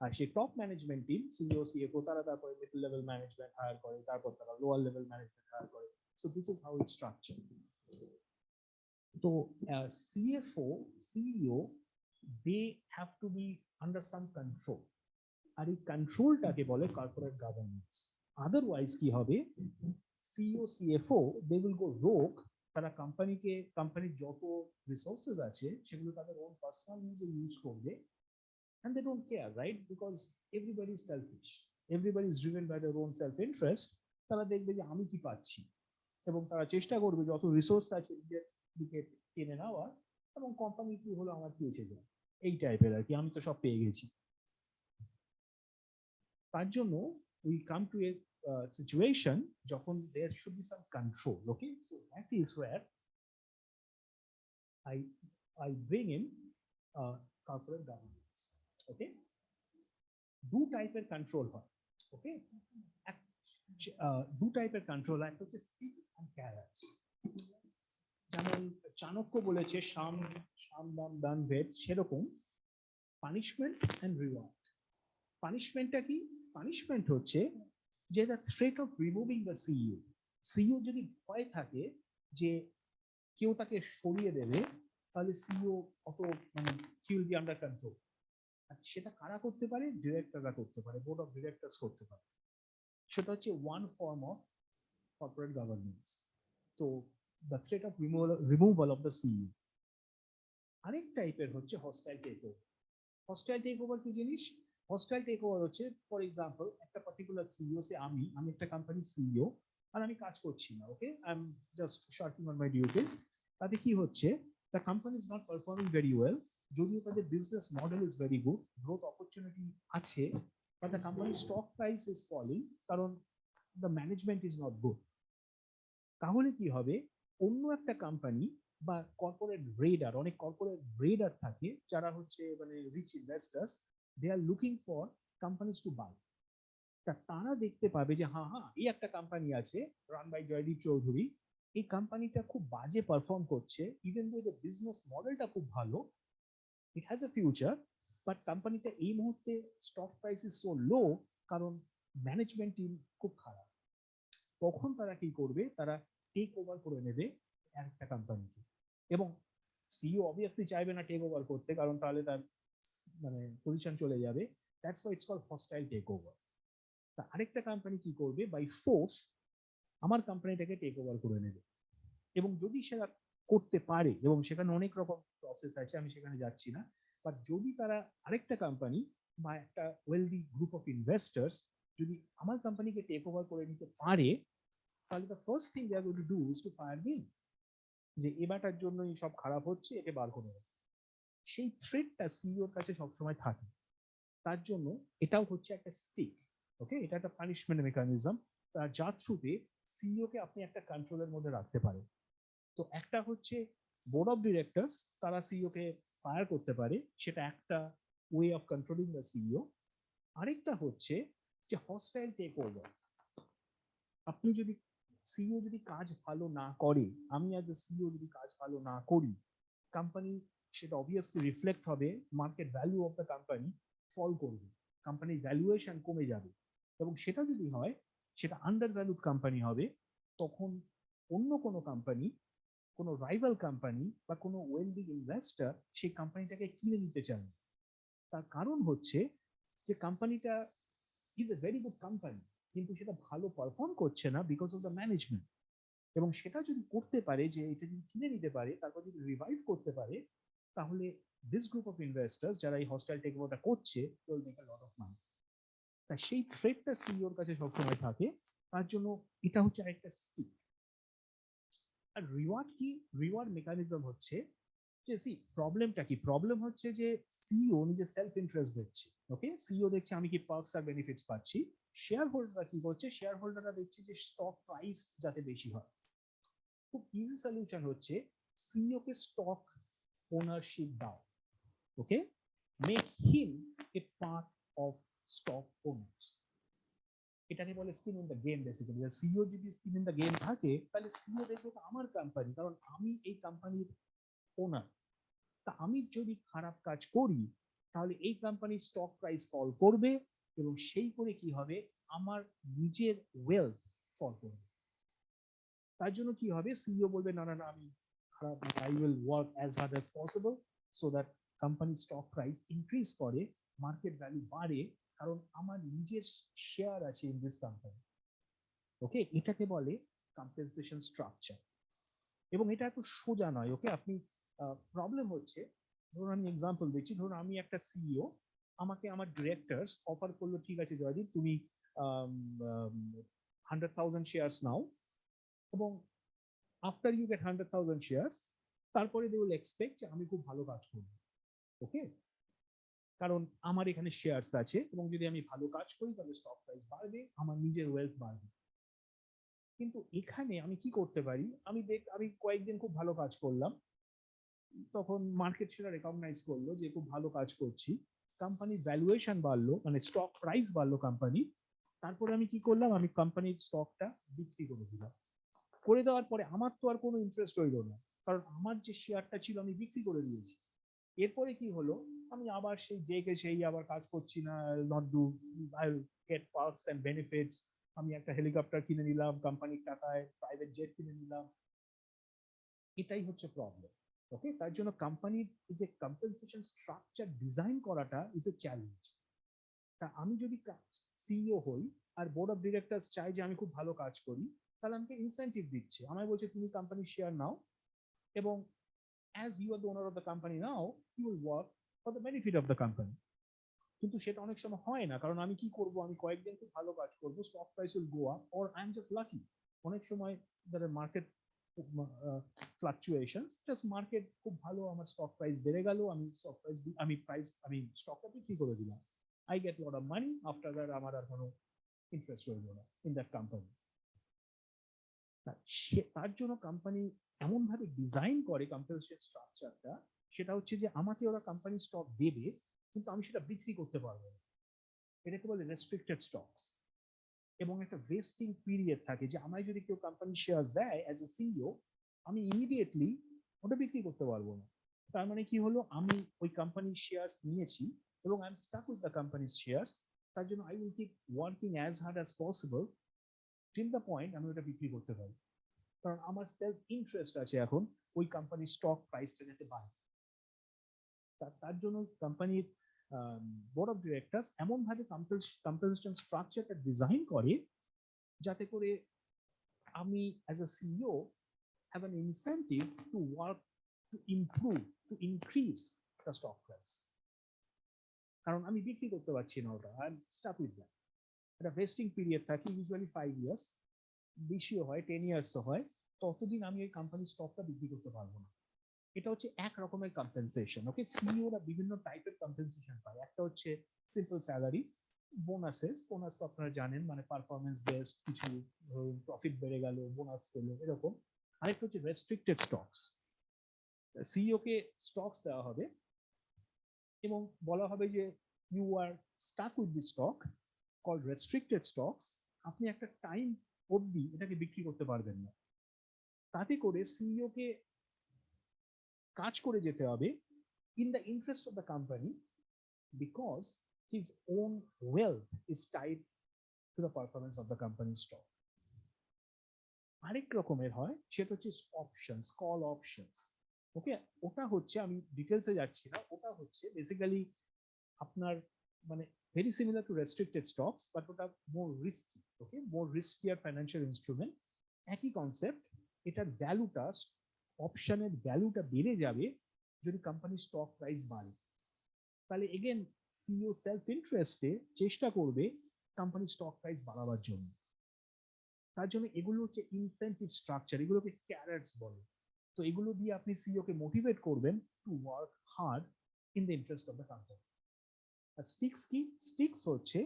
Actually, top management team, CEO, CFO, তারা তারপরে middle level management hire করে, তারপর তারা lower level management hire করে. So this is how it's structured. So CFO, CEO, they have to be under some control. আর এই কন্ট্রোলটাকে বলে corporate governance. Otherwise কি হবে, CEO CFO they will go rogue, তারা কোম্পানির যত রিসোর্সেস আছে সেগুলো তাদের ওন পার্সোনাল ইউজে ইউজ করবে, and they don't care, right? Because everybody is selfish, everybody is driven by their own self interest. তারা দেখবে যে আমি কি পাচ্ছি, এবং তারা চেষ্টা করবে যত রিসোর্স আছে নিজের দিকে টেনে নেওয়ার, এবং কোম্পানি কি হলো আমার কি এসে যায়, এই টাইপের আর কি, আমি তো সব পেয়ে গেছি। তার জন্য we come to a situation যখন there should be some control. Okay, so that is where I bring in corporate governance. Okay, দু টাইপের কন্ট্রোল হয়। ওকে, দু টাইপের কন্ট্রোল, একটা হচ্ছে স্টিকস এন্ড ক্যারটস। যেমন চাণক্য বলেছে সাম দাম দান ভেদ, সেরকম পানিশমেন্ট এন্ড রিওয়ার্ড। পানিশমেন্টটা কি? পানিশমেন্ট হচ্ছে যে the threat of removing the CEO. CEO যদি ভয় থাকে যে কেউ তাকে সরিয়ে দেবে, তাহলে সিইও অত মানে he will be under control. সেটা কারা করতে পারে? ডিরেক্টররা করতে পারে, বোর্ড অফ ডিরেক্টরস করতে পারে। সেটা হচ্ছে one form of corporate governance. তো the threat of removal of the CEO. আরেক টাইপের হচ্ছে হস্টাইল টেকওভার। হস্টাইল টেকওভার কি জিনিস? হস্টাইল টেকওভার হচ্ছে, ফর এক্সাম্পল, একটা পার্টিকুলার সিইও, সে আমি একটা কোম্পানির সিইও, আর আমি কাজ করছি না। Okay, I am just shirking on my duties. তাতে কি হচ্ছে, the company is not performing very well, যদিও তাদের business model is very good, growth opportunity আছে, বাট দ্য কোম্পানির স্টক প্রাইস ইজ ফলিং, কারণ the management is not good. তাহলে কি হবে, অন্য একটা কোম্পানি বা কর্পোরেট রেডার, অনেক কর্পোরেট রেডার থাকে যারা হচ্ছে মানে rich investors, they are looking for companies to buy. তারা দেখতে পাবে যে হ্যাঁ, এই একটা কোম্পানি আছে রান বাই জয়দীপ চৌধুরী, এই কোম্পানিটা খুব বাজে পারফর্ম করছে, ইভেন দো এর বিজনেস মডেলটা খুব ভালো, it has a future, but কোম্পানিটা এই মুহূর্তে স্টক প্রাইস ইজ সো লো, কারণ ম্যানেজমেন্ট টিম খুব খারাপ। তখন তারা কি করবে, তারা টেক ওভার করে নেবে একটা কোম্পানিকে, এবং সিইও অবভিয়াসলি চাইবে না টেক ওভার করতে, কারণ তাহলে তার মানে পজিশন চলে যাবে। That's why it's called hostile takeover. তা আরেকটা কোম্পানি কি করবে, বাই ফোর্স আমার কোম্পানিটাকে টেক ওভার করে নেবে, এবং যদি সেটা করতে পারে, এবং সেখানে অনেক রকম প্রসেস আছে, আমি সেখানে যাচ্ছি না, বাট যদি তারা আরেকটা কোম্পানি বা একটা ওয়েলদি গ্রুপ অফ ইনভেস্টার্স যদি আমার কোম্পানিকে টেক ওভার করে নিতে পারে, তাহলে the first thing they are going to do is to fire me, যে এবারটার জন্যই সব খারাপ হচ্ছে, একে বার করে দেবে। সেই থ্রেটটা সিইওর কাছে সবসময় থাকে। তার জন্য এটাও হচ্ছে একটা স্টিক। ওকে, এটা একটা পানিশমেন্ট মেকানিজম, যার থ্রুতে সিইও কে আপনি একটা কন্ট্রোলের মধ্যে রাখতে পারেন। তো একটা হচ্ছে বোর্ড অফ ডিরেক্টরস, তারা সিইও কে ফায়ার করতে পারে, সেটা একটা way of controlling the CEO. আরেকটা হচ্ছে যে হস্টাইল টেক ওভার। আপনি যদি সিইও যদি কাজ ভালো না করে, আমি অ্যাজ এ সিইও যদি কাজ ভালো না করি, কোম্পানি সেটা অবভিয়াসলি রিফ্লেক্ট হবে, market value of the company fall করবে, কোম্পানির ভ্যালুয়েশন কমে যাবে, এবং সেটা যদি হয় সেটা আন্ডার ভ্যালুড কোম্পানি হবে, তখন অন্য কোনো কোম্পানি, কোনো রাইভাল কোম্পানি বা কোনো ওয়েলদি ইনভেস্টর সেই কোম্পানিটাকে কিনে নিতে চান। তার কারণ হচ্ছে যে কোম্পানিটা is a very good company, কিন্তু সেটা ভালো পারফর্ম করছে না বিকজ অফ দ্য ম্যানেজমেন্ট, এবং সেটা যদি করতে পারে, যে এটা যদি কিনে নিতে পারে, তারপর যদি রিভাইভ করতে পারে, তাহলে দিস গ্রুপ অফ ইনভেস্টার্স যারা এই হস্টাইল টেক ওভারটা করছে, will make a lot of মানি। তাই সেই থ্রেটটা সিইওর কাছে সবসময় থাকে, তার জন্য এটা হচ্ছে আরেকটা স্টিক। আর রিওয়ার্ড কি? রিওয়ার্ড মেকানিজম হচ্ছে যে প্রবলেমটা কি, প্রবলেম হচ্ছে যে সিইও নিজে সেলফ ইন্টারেস্ট দেখছে, ওকে, সিইও দেখছে আমি কি পার্কস আর বেনিফিটস পাচ্ছি, শেয়ার হোল্ডাররা কি করছে, শেয়ার হোল্ডাররা দেখছে যে স্টক প্রাইস যাতে বেশি হয়। খুব ইজি সলিউশন হচ্ছে সিইও কে স্টক ওনারশিপ দাও, okay, make him a part of stock owners. এটাকে বলে skin in the game basically. CEO যদি স্কিন ইন দ্য গেম থাকে তাহলে সিইও দেখবে আমার কোম্পানি, কারণ আমি এই কোম্পানির ওনার, তা আমি যদি খারাপ কাজ করি তাহলে এই কোম্পানির স্টক প্রাইস ফল করবে এবং সেই করে কি হবে, আমার নিজের ওয়েলথ ফল করবে। তার জন্য কি হবে, সিইও বলবে না না না আমি খারাপ, I will work as hard as possible so that company stock price increase করে, মার্কেট ভ্যালু বাড়ে, কারণ আমার নিজের শেয়ার আছে ইন দিস কোম্পানি, ওকে। এটাকে বলে কম্পেনসেশন স্ট্রাকচার। এবং এটা এত সোজা নয়, ওকে। আপনি প্রবলেম হচ্ছে, ধরুন আমি এক্সাম্পল দিচ্ছি, ধরুন আমি একটা সিইও, আমাকে আমার ডিরেক্টরস অফার করলো, ঠিক আছে জয়দীপ তুমি 100,000 শেয়ারস নাও, এবং আফটার ইউ গেট 100,000 শেয়ারস, তারপরে দে উইল এক্সপেক্ট যে আমি খুব ভালো কাজ করব, ওকে, কারণ আমার এখানে শেয়ারস আছে এবং যদি আমি ভালো কাজ করি তাহলে স্টক প্রাইস বাড়বে, আমার নিজের ওয়েলথ বাড়বে। কিন্তু এখানে আমি কি করতে পারি, আমি কয়েকদিন খুব ভালো কাজ করলাম, তখন মার্কেট সেটা রেকগনাইজ করলো যে খুব ভালো কাজ করছি, কোম্পানির ভ্যালুয়েশন বাড়লো, মানে স্টক প্রাইস বাড়লো কোম্পানি, তারপরে আমি কি করলাম, আমি কোম্পানির স্টকটা বিক্রি করে দিলাম। করে দেওয়ার পরে আমার তো আর কোনো ইন্টারেস্ট রইলো না, কারণ আমার যে শেয়ারটা ছিল আমি বিক্রি করে দিয়েছি। এরপরে কি হলো, আমি আবার সেই আবার কাজ করছি না, not do, I get perks and benefits, আমি একটা হেলিকপ্টার কিনে নিলাম কোম্পানির টাকায়, প্রাইভেট জেট কিনে নিলাম। এটাই হচ্ছে প্রবলেম, ওকে। তার জন্য কোম্পানির যে কম্পেনসেশন স্ট্রাকচার ডিজাইন করাটা ইজ এ চ্যালেঞ্জ। তা আমি যদি সিইও হই আর বোর্ড অফ ডিরেক্টরস চাই যে আমি খুব ভালো কাজ করি, তাহলে আমাকে ইনসেন্টিভ দিচ্ছে, আমায় বলছে তুমি কোম্পানির শেয়ার নাও, এবং as you are the owner of the company now, you will work for the benefit of the company. কিন্তু সেটা অনেক সময় হয় না, কারণ আমি কি করব, আমি কয়েকদিন খুব ভালো কাজ করব, stock price will go up, or I am just lucky. অনেক সময় there are market fluctuations, just market খুব ভালো, আমার স্টক প্রাইস বেড়ে গেল, আমি স্টকটা বিক্রি করে দিলাম, I get lot of money, after that আমার আর কোনো ইন্টারেস্ট রইল না ইন দ্যাট কোম্পানি। তার জন্য কোম্পানি এমন ভাবে ডিজাইন করে কম্পেনসেশন স্ট্রাকচারটা, সেটা হচ্ছে যে আমাকে ওরা কোম্পানি স্টক দেবে কিন্তু আমি সেটা বিক্রি করতে পারবো না, এটাকে বলে রেস্ট্রিক্টেড স্টকস। এবং একটা ভেস্টিং পিরিয়ড থাকে, যে আমায় যদি কেউ কোম্পানি শেয়ারস দেয় অ্যাজ এ সিইও, আমি ইমিডিয়েটলি ওটা বিক্রি করতে পারবো না। তার মানে কি হলো, আমি ওই কোম্পানির শেয়ারস নিয়েছি এবং I am stuck with the কোম্পানির শেয়ারস, তার জন্য I will keep working as hard as possible till the point আমি ওটা বিক্রি করতে পারি, কারণ আমার সেলফ ইন্টারেস্ট আছে এখন ওই কোম্পানির স্টক প্রাইসটা যাতে বাড়ে। তার জন্য কোম্পানির বোর্ড অফ ডিরেক্টরস এমন ভাবে কম্পেনসেশন স্ট্রাকচারটা ডিজাইন করে যাতে করে আমি as a CEO have an incentive to work to improve, to increase the stock price, কারণ আমি বিক্রি করতে পারছি না ওটা, I am stuck with that. একটা ভেস্টিং পিরিয়ড থাকে, ইউজুয়ালি 5 ইয়ার্স, বেশিও হয় 10 ইয়ার্সও হয়, ততদিন আমি এই কোম্পানির স্টকটা বিক্রি করতে পারবো না। এটা হচ্ছে এক রকমের কম্পেনসেশন, ওকে। সিইওরা বিভিন্ন টাইপের কম্পেনসেশন পায়, একটা হচ্ছে সিম্পল স্যালারি, বোনাস তো আপনারা জানেন, মানে পারফরমেন্স বেসড, কিছু প্রফিট বেড়ে গেল বোনাস পেলো এরকম। আরেকটা হচ্ছে রেস্ট্রিক্টেড স্টকস, সিইও কে স্টকস দেওয়া হবে এবং বলা হবে যে you are stuck with the stock called restricted stocks, আপনি একটা টাইম অবধি এটাকে বিক্রি করতে পারবেন না। তাতে করে সিইও কে কাজ করে যেতে হবে in the interest of the company, because his own wealth is tied to the performance of the company's stock. আরেক রকমের হয়, সেটা হচ্ছে অপশনস, কল অপশনস, ওকে। ওটা হচ্ছে, আমি ডিটেলসে যাচ্ছি না, ওটা হচ্ছে বেসিক্যালি আপনার মানে very similar to restricted stocks, but ওটা মোর রিস্কি, ওকে, মোর রিস্কিয়ার ফাইন্যান্সিয়াল ইনস্ট্রুমেন্ট। একই কনসেপ্ট, এটার ভ্যালুটা, অপশনের ভ্যালুটা বেড়ে যাবে যদি কোম্পানির স্টক প্রাইস বাড়ে, তাহলে এগেন সিইও সেলফ ইন্টারেস্টে চেষ্টা করবে কোম্পানির স্টক প্রাইস বাড়াবার জন্য। তার জন্য এগুলো হচ্ছে ইনসেন্টিভ স্ট্রাকচার, এগুলোকে ক্যারেটস বলে। তো এগুলো দিয়ে আপনি সিইও কে মোটিভেট করবেন to work hard in the interest of the company. আর স্টিক্স কি? স্টিক্স হচ্ছে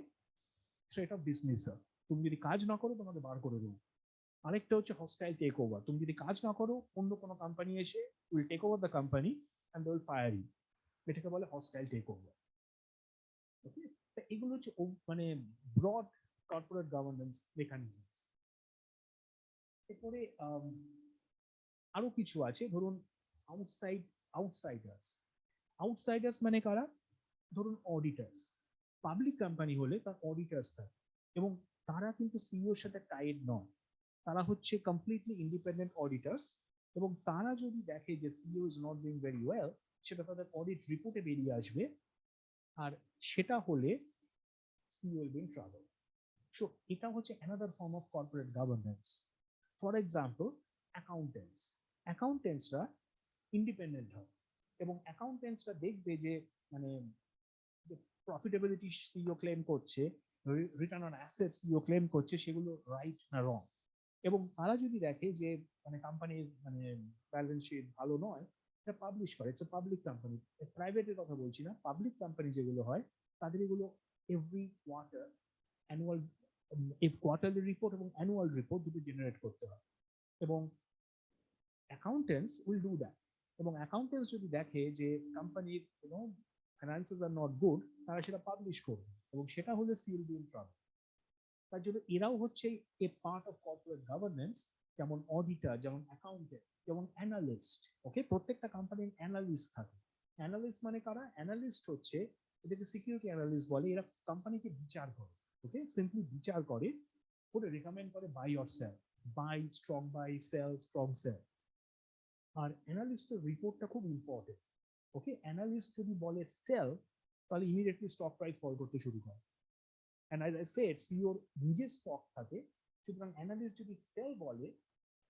থ্রেট অফ ডিসমিসাল, তুমি যদি কাজ না করো তোমাকে বার করে দেবো। আরেকটা হচ্ছে হস্টাইল টেক ওভার, তুমি যদি কাজ না করো অন্য কোনো কোম্পানি এসে will take over the company and they will fire you, এটাকে বলে হস্টাইল টেক ওভার। ওকে, তো এগুলো হচ্ছে মানে ব্রড কর্পোরেট গভর্নেন্স মেকানিজমস। এরপরে আরো কিছু আছে, ধরুন আউটসাইডার্স। আউটসাইডার্স মানে কারা? ধরুন অডিটার্স। পাবলিক কোম্পানি হলে তার অডিটার্স থাকে এবং তারা কিন্তু সিইওর সাথে টাইড নয়, তারা হচ্ছে কমপ্লিটলি ইন্ডিপেন্ডেন্ট অডিটার্স। এবং তারা যদি দেখে যে CEO is not doing very well, সেটা তাদের অডিট রিপোর্টে বেরিয়ে আসবে, আর সেটা হলে CEO will be in trouble. So এটা হচ্ছে another form of corporate governance. For example, অ্যাকাউন্টেন্টসরা ইন্ডিপেন্ডেন্ট হয় এবং অ্যাকাউন্টেন্টসরা দেখবে যে মানে প্রফিটেবিলিটি সিইও ক্লেম করছে, return on assets CEO claim করছে, সেগুলো রাইট না রং। এবং তারা যদি দেখে যে মানে কোম্পানির মানে ব্যালেন্স শিট ভালো নয়, এটা পাবলিশ করে। ইটস পাবলিক কোম্পানি, প্রাইভেটের কথা বলছি না, পাবলিক কোম্পানি যেগুলো হয় তাদের এগুলো every quarter annual quarterly report এবং অ্যানুয়াল রিপোর্ট দুটো জেনারেট করতে হয়। এবং অ্যাকাউন্টেন্টস উইল ডু দ্যাট। এবং অ্যাকাউন্টেন্টস যদি দেখে যে কোম্পানির ফাইন্যান্সেস আর নট গুড, তারা সেটা পাবলিশ করবে এবং সেটা হলে CEO will be in trouble. তার জন্য এরাও হচ্ছে এ পার্ট অফ কর্পোরেট গভর্নেন্স, যেমন অডিটর, যেমন অ্যাকাউন্টেন্ট, যেমন অ্যানালিস্ট। ওকে, প্রত্যেকটা কোম্পানির অ্যানালিস্ট থাকে। অ্যানালিস্ট মানে কারা? অ্যানালিস্ট হচ্ছে, এদেরকে সিকিউরিটি অ্যানালিস্ট বলে, এরা কোম্পানিকে বিচার করে। ওকে, সিম্পলি বিচার করে, করে রেকমেন্ড করে buy or sell, buy strong, buy sell strong sell. আর অ্যানালিস্টের রিপোর্টটা খুব ইম্পর্টেন্ট। ওকে, অ্যানালিস্ট যদি বলে সেল, তাহলে ইমিডিয়েটলি স্টক প্রাইস ফল করতে শুরু করে। And as I said, CEO নিজের স্টক থাকে, সুতরাং অ্যানালিস্ট যদি সেল বলে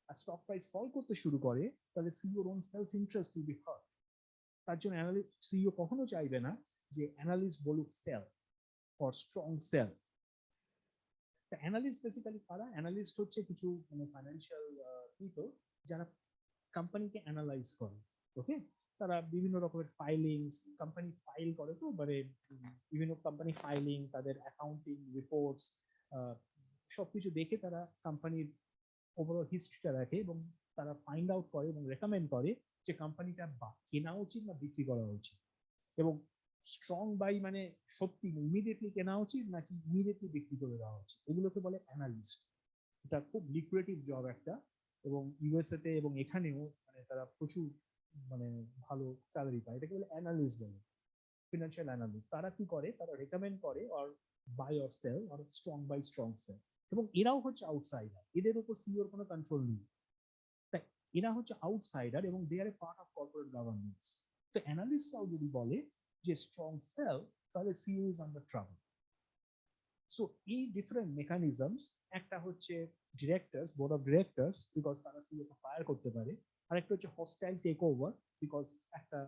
আর স্টক প্রাইস ফল করতে শুরু করে, তাহলে সিইওর own self interest will be hurt. তার জন্য সিইও কখনো চাইবে না যে অ্যানালিস্ট বলুক sell or strong sell. Analyst basically কারা? অ্যানালিস্ট হচ্ছে কিছু মানে ফাইন্যান্সিয়াল পিপল যারা কোম্পানিকে অ্যানালাইজ করে। ওকে, তারা বিভিন্ন রকমের ফাইলিংস, কোম্পানি ফাইল করে, তো মানে বিভিন্ন কোম্পানি ফাইলিং, তাদের অ্যাকাউন্টিং রিপোর্টস সবকিছু দেখে তারা কোম্পানির ওভারঅল হিস্ট্রিটা রাখে এবং তারা ফাইন্ড আউট করে এবং রেকমেন্ড করে যে কোম্পানিটা কেনা উচিত না বিক্রি করা উচিত। এবং স্ট্রং বাই মানে সত্যি ইমিডিয়েটলি কেনা উচিত নাকি ইমিডিয়েটলি বিক্রি করে দেওয়া উচিত, এগুলোকে বলে অ্যানালিস্ট। এটা খুব লিকুইডেটিভ জব একটা, এবং ইউএসএ তে এবং এখানেও মানে তারা প্রচুর মানে ভালো স্যালারি পায়। এটাকে বলে অ্যানালিস্ট বলে, ফিনান্সিয়াল অ্যানালিস্ট। তারা কি করে? তারা রেকমেন্ড করে or buy or sell or strong buy strong sell. এবং এরাও হচ্ছে আউটসাইডার, এদের উপর সিইওর কোনো কন্ট্রোল নেই। তাই এরা হচ্ছে আউটসাইডার এবং দে আর এ পার্ট অফ কর্পোরেট গভর্নেন্স। তো অ্যানালিস্টরাও যদি বলে যে স্ট্রং সেল, তাহলে CEO is under trouble. So এই ডিফারেন্ট মেকানিজমস, একটা হচ্ছে directors, board of directors, because তারা সিইও কে ফায়ার করতে পারে। আর একটা হচ্ছে হস্টাইল টেক ওভার, বিকজ একটা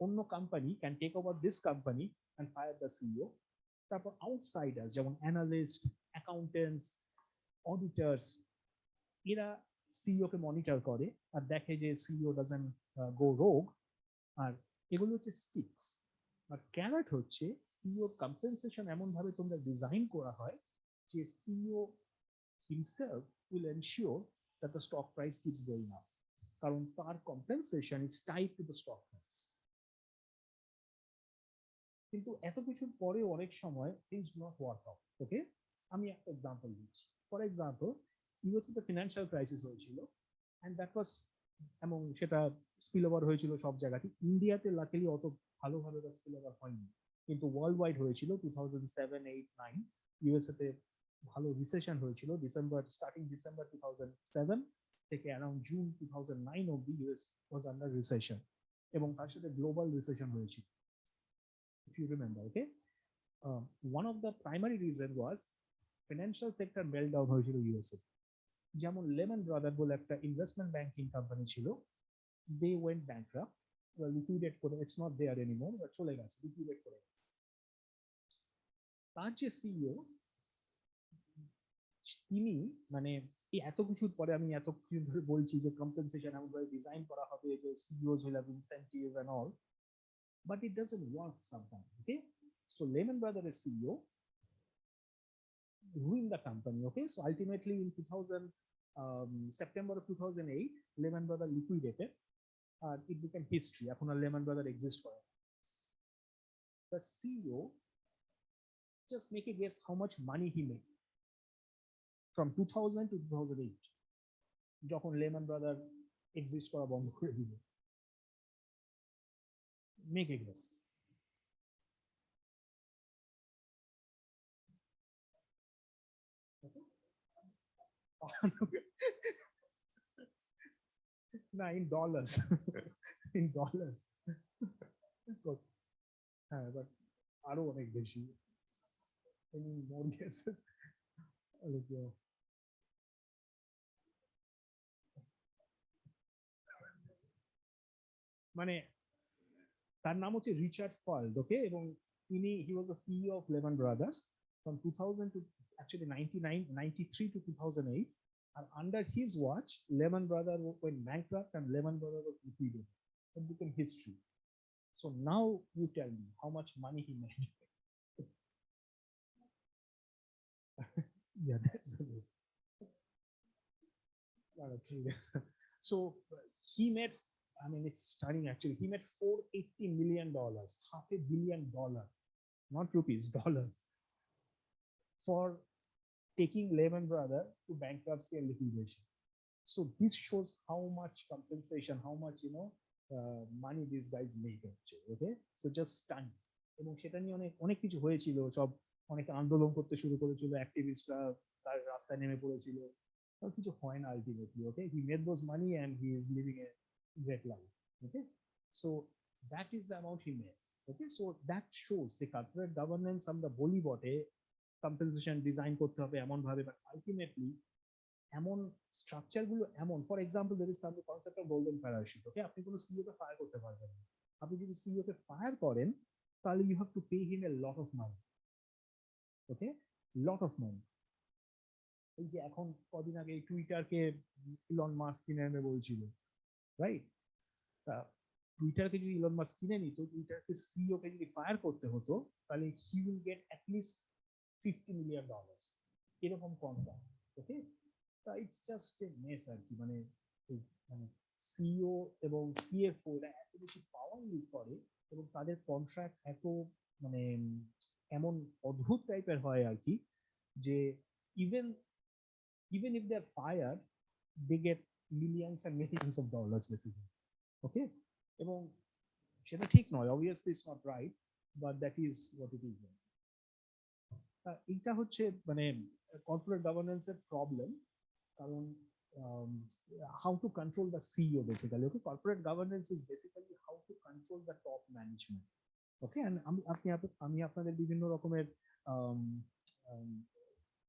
অন্য company can take over this company and fire the CEO. তারপর আউটসাইডার্স যেমন অ্যানালিস্ট, অ্যাকাউন্টেন্টস, অডিটার্স, এরা সিইও কে মনিটর করে আর দেখে যে সিইও ডাজন্ট গো রোগ। আর এগুলো হচ্ছে স্টিক্স। আর ক্যারেট হচ্ছে সিইও কম্পেনসেশন এমন ভাবে তোমরা ডিজাইন করা হয় যে CEO himself will ensure that the stock price keeps going up, কারণ তার compensation is tied to the stock price. কিন্তু এত কিছুর পরে অনেক সময় things do not work out. ওকে, আমি একটা এক্সাম্পল দিচ্ছি। ফর এক্সাম্পল, ইউএসএ তে ফিনান্সিয়াল ক্রাইসিস হয়েছিল এন্ড দ্যাট ওয়াজ, এবং সেটা স্পিল ওভার হয়েছিল সব জায়গাতে। ইন্ডিয়াতে লাকিলি অত ভালোভাবে স্পিল ওভার হয়নি, কিন্তু ওয়ার্ল্ড ওয়াইড হয়েছিল 2007, 8, 9। ইউএসএ তে ভালো রিসেশন হয়েছিল স্টার্টিং ডিসেম্বর 2007 থেকে অ্যারাউন্ড জুন 2009 অব্দি ইউএস ওয়াজ আন্ডার রিসেশন, এবং তার সাথে গ্লোবাল রিসেশন হয়েছিল, if you remember. Okay, one of the primary reason was financial sector meltdown হয়েছিল ইউএসএ। যেমন লেমন ব্রাদার বলে একটা ইনভেস্টমেন্ট ব্যাংকিং কোম্পানি ছিল, they went bankrupt, liquidate করে, it's not there anymore, but চলে গেছে, liquidate করে। তার যে সিইও, তিনি মানে এই এত কিছুর পরে আমি এত কিছু ধরে বলছি যে কম্পেনসেশন এমন ভাবে ডিজাইন করা হবে যে CEO's will have incentive and all, but it doesn't work sometimes. Okay, so Lehman Brothers is CEO ruined the company. Okay, so ultimately in 2000 September of 2008 Lehman Brothers liquidated, it became history. এখন আর Lehman Brothers exist করে না। The CEO, just make a guess how much money he made from 2000 to 2008 যখন Lehman Brothers exist করা বন্ধ করে দিল। Make a guess. না, in dollars. In dollars. হ্যাঁ, but আরো অনেক বেশি। Any more guesses? মানে তার নাম হচ্ছে রিচার্ড ফল্ড, ওকে, এবং তিনি he was the CEO of Lehman Brothers from 2000 to actually 93 to 2008, and under his watch Lehman Brothers went bankrupt and Lehman Brothers was liquidated. It became history. So now you tell me how much money he made. Yeah, that's the list. So he made, I mean, it's stunning actually. He made $480 million, $500 million, not rupees, dollars, for taking Lehman Brothers to bankruptcy and liquidation. So this shows how much compensation, how much money these guys make actually. Okay, so just stunning. এবং সেটা নিয়ে অনেক অনেক কিছু হয়েছিল, সব অনেকে আন্দোলন করতে শুরু করেছিল, অ্যাক্টিভিস্টরা তার রাস্তায় নেমে পড়েছিল, সব কিছু হয় না ultimately. Okay, he made those money and he is living a great life. Okay, so that is the amount he made. Okay, so that shows যে কর্পোরেট গভর্নেন্স আমরা বলি বটে কম্পেনসেশন ডিজাইন করতে হবে এমন ভাবে, বাট আলটিমেটলি এমন structure গুলো এমন, for example there is some concept of golden parachute. Okay, আপনি কোনো সিইও কে ফায়ার করতে পারবেন না। আপনি যদি সিইও কে ফায়ার করেন তাহলে you have to pay him a lot of money. Okay, lot of money. এই যে এখন কদিন আগে টুইটারকে ইলন মাস্ক কিনে নেবে বলছিল, রাইট? টুইটারকে যদি ইলন মাস্ক কিনে নিত, টুইটারকে সিইও কে যদি ফায়ার করতে হতো, তাহলে he will get at least $50 million এরকম contract. Okay, it's just a mess আর কি। মানে সিইও এবং সিএফও এরা এত বেশি পাওয়ার ইউজ করে এবং তাদের কন্ট্রাক্ট এত মানে এমন অদ্ভুত টাইপের হয় আর কি, যে even if they are fired they get millions and millions of dollars basically. Okay, এবং সেটা ঠিক নয়, obviously it's not right, but that is what it is. এটা হচ্ছে মানে কর্পোরেট গভর্নেন্সের প্রবলেম, কারণ how to control the CEO basically. Okay, corporate governance is basically how to control the top management. Okay, and আমি আপনাদের বিভিন্ন রকমের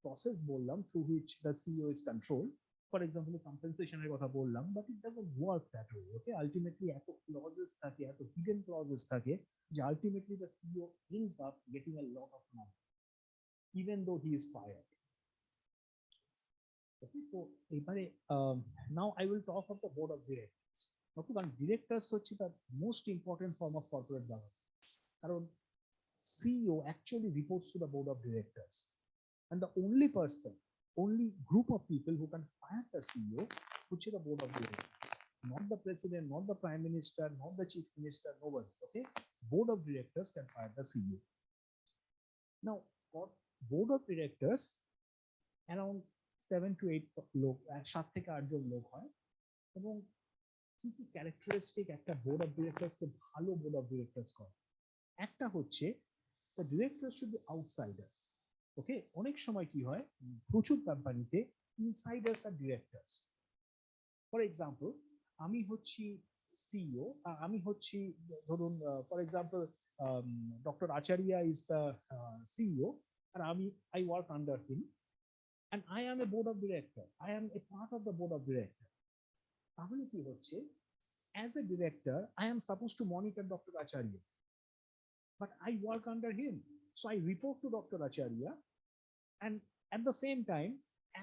process বললাম through which the CEO is controlled. For example, compensation এর কথা বললাম, but it doesn't work that way. Okay, ultimately এত clauses থাকে, এত hidden clauses থাকে, যে ultimately the CEO ends up getting a lot of money even though he is fired. Okay, so এবারে now I will talk of the board of directors. Okay, কারণ directors হচ্ছে the most important form of corporate governance, কারণ CEO actually reports to the board of directors, and the only person, only group of people who can fire the CEO, which is the board of directors, not the president, not the prime minister, not the chief minister, nobody. Okay, board of directors can fire the CEO. Now, for board of directors, around 7 to 8 লোক, 7 থেকে 8 জন লোক হয়। এবং কি কি characteristic একটা board of directors কে ভালো board of directors করে? একটা হচ্ছে the directors should be outsiders. ওকে, অনেক সময় কি হয় প্রচুর কোম্পানিতে ইনসাইডার্স আর ডিরেক্টরস। ফর এক্সাম্পল, আমি হচ্ছি সিইও, আমি হচ্ছি ধরুন for example doctor Acharya is the CEO, আর I work under him and I am a board of director, I am a part of the board of director. তাহলে কি হচ্ছে, as a director I am supposed to monitor Dr. Acharya, but I work under him, so I report to Dr. Acharya, and at the same time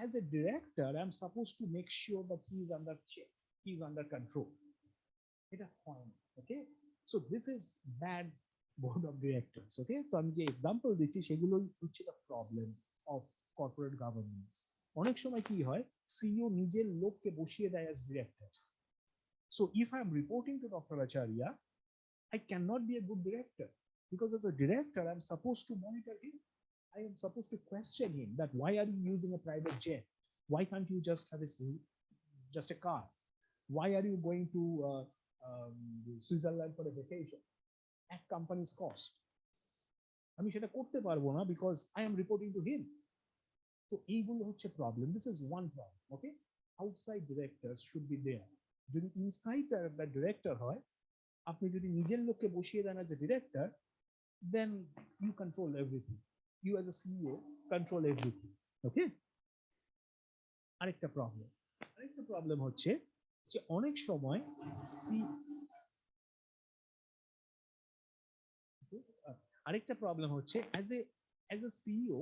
as a director, I'm supposed to make sure that he is under check, he is under control. এটা হয় না, okay? So this is bad board of directors, okay? So আমি যে example দিচ্ছি সেগুলোই হচ্ছে the problem of corporate governance. অনেক সময় কি হয়, সিইও নিজের লোককে বসিয়ে দেয় as directors. So if I'm reporting to Dr. Acharya, I cannot be a good director because as a director, I'm supposed to monitor him. I am supposed to question him that why are you using a private jet? Why can't you just have just a car? Why are you going to Switzerland for a vacation at company's cost? আমি সেটা করতে পারবো না because I am reporting to him. So এইগুলো হচ্ছে problem. This is one problem. Okay, outside directors should be there. যদি inside একটা director হয়, আপনি যদি নিজের লোককে বসিয়ে দেন as a director, then you control everything. You as a CEO control everything. Okay? আরেকটা প্রবলেম হচ্ছে যে অনেক সময় আরেকটা প্রবলেম হচ্ছে as a CEO,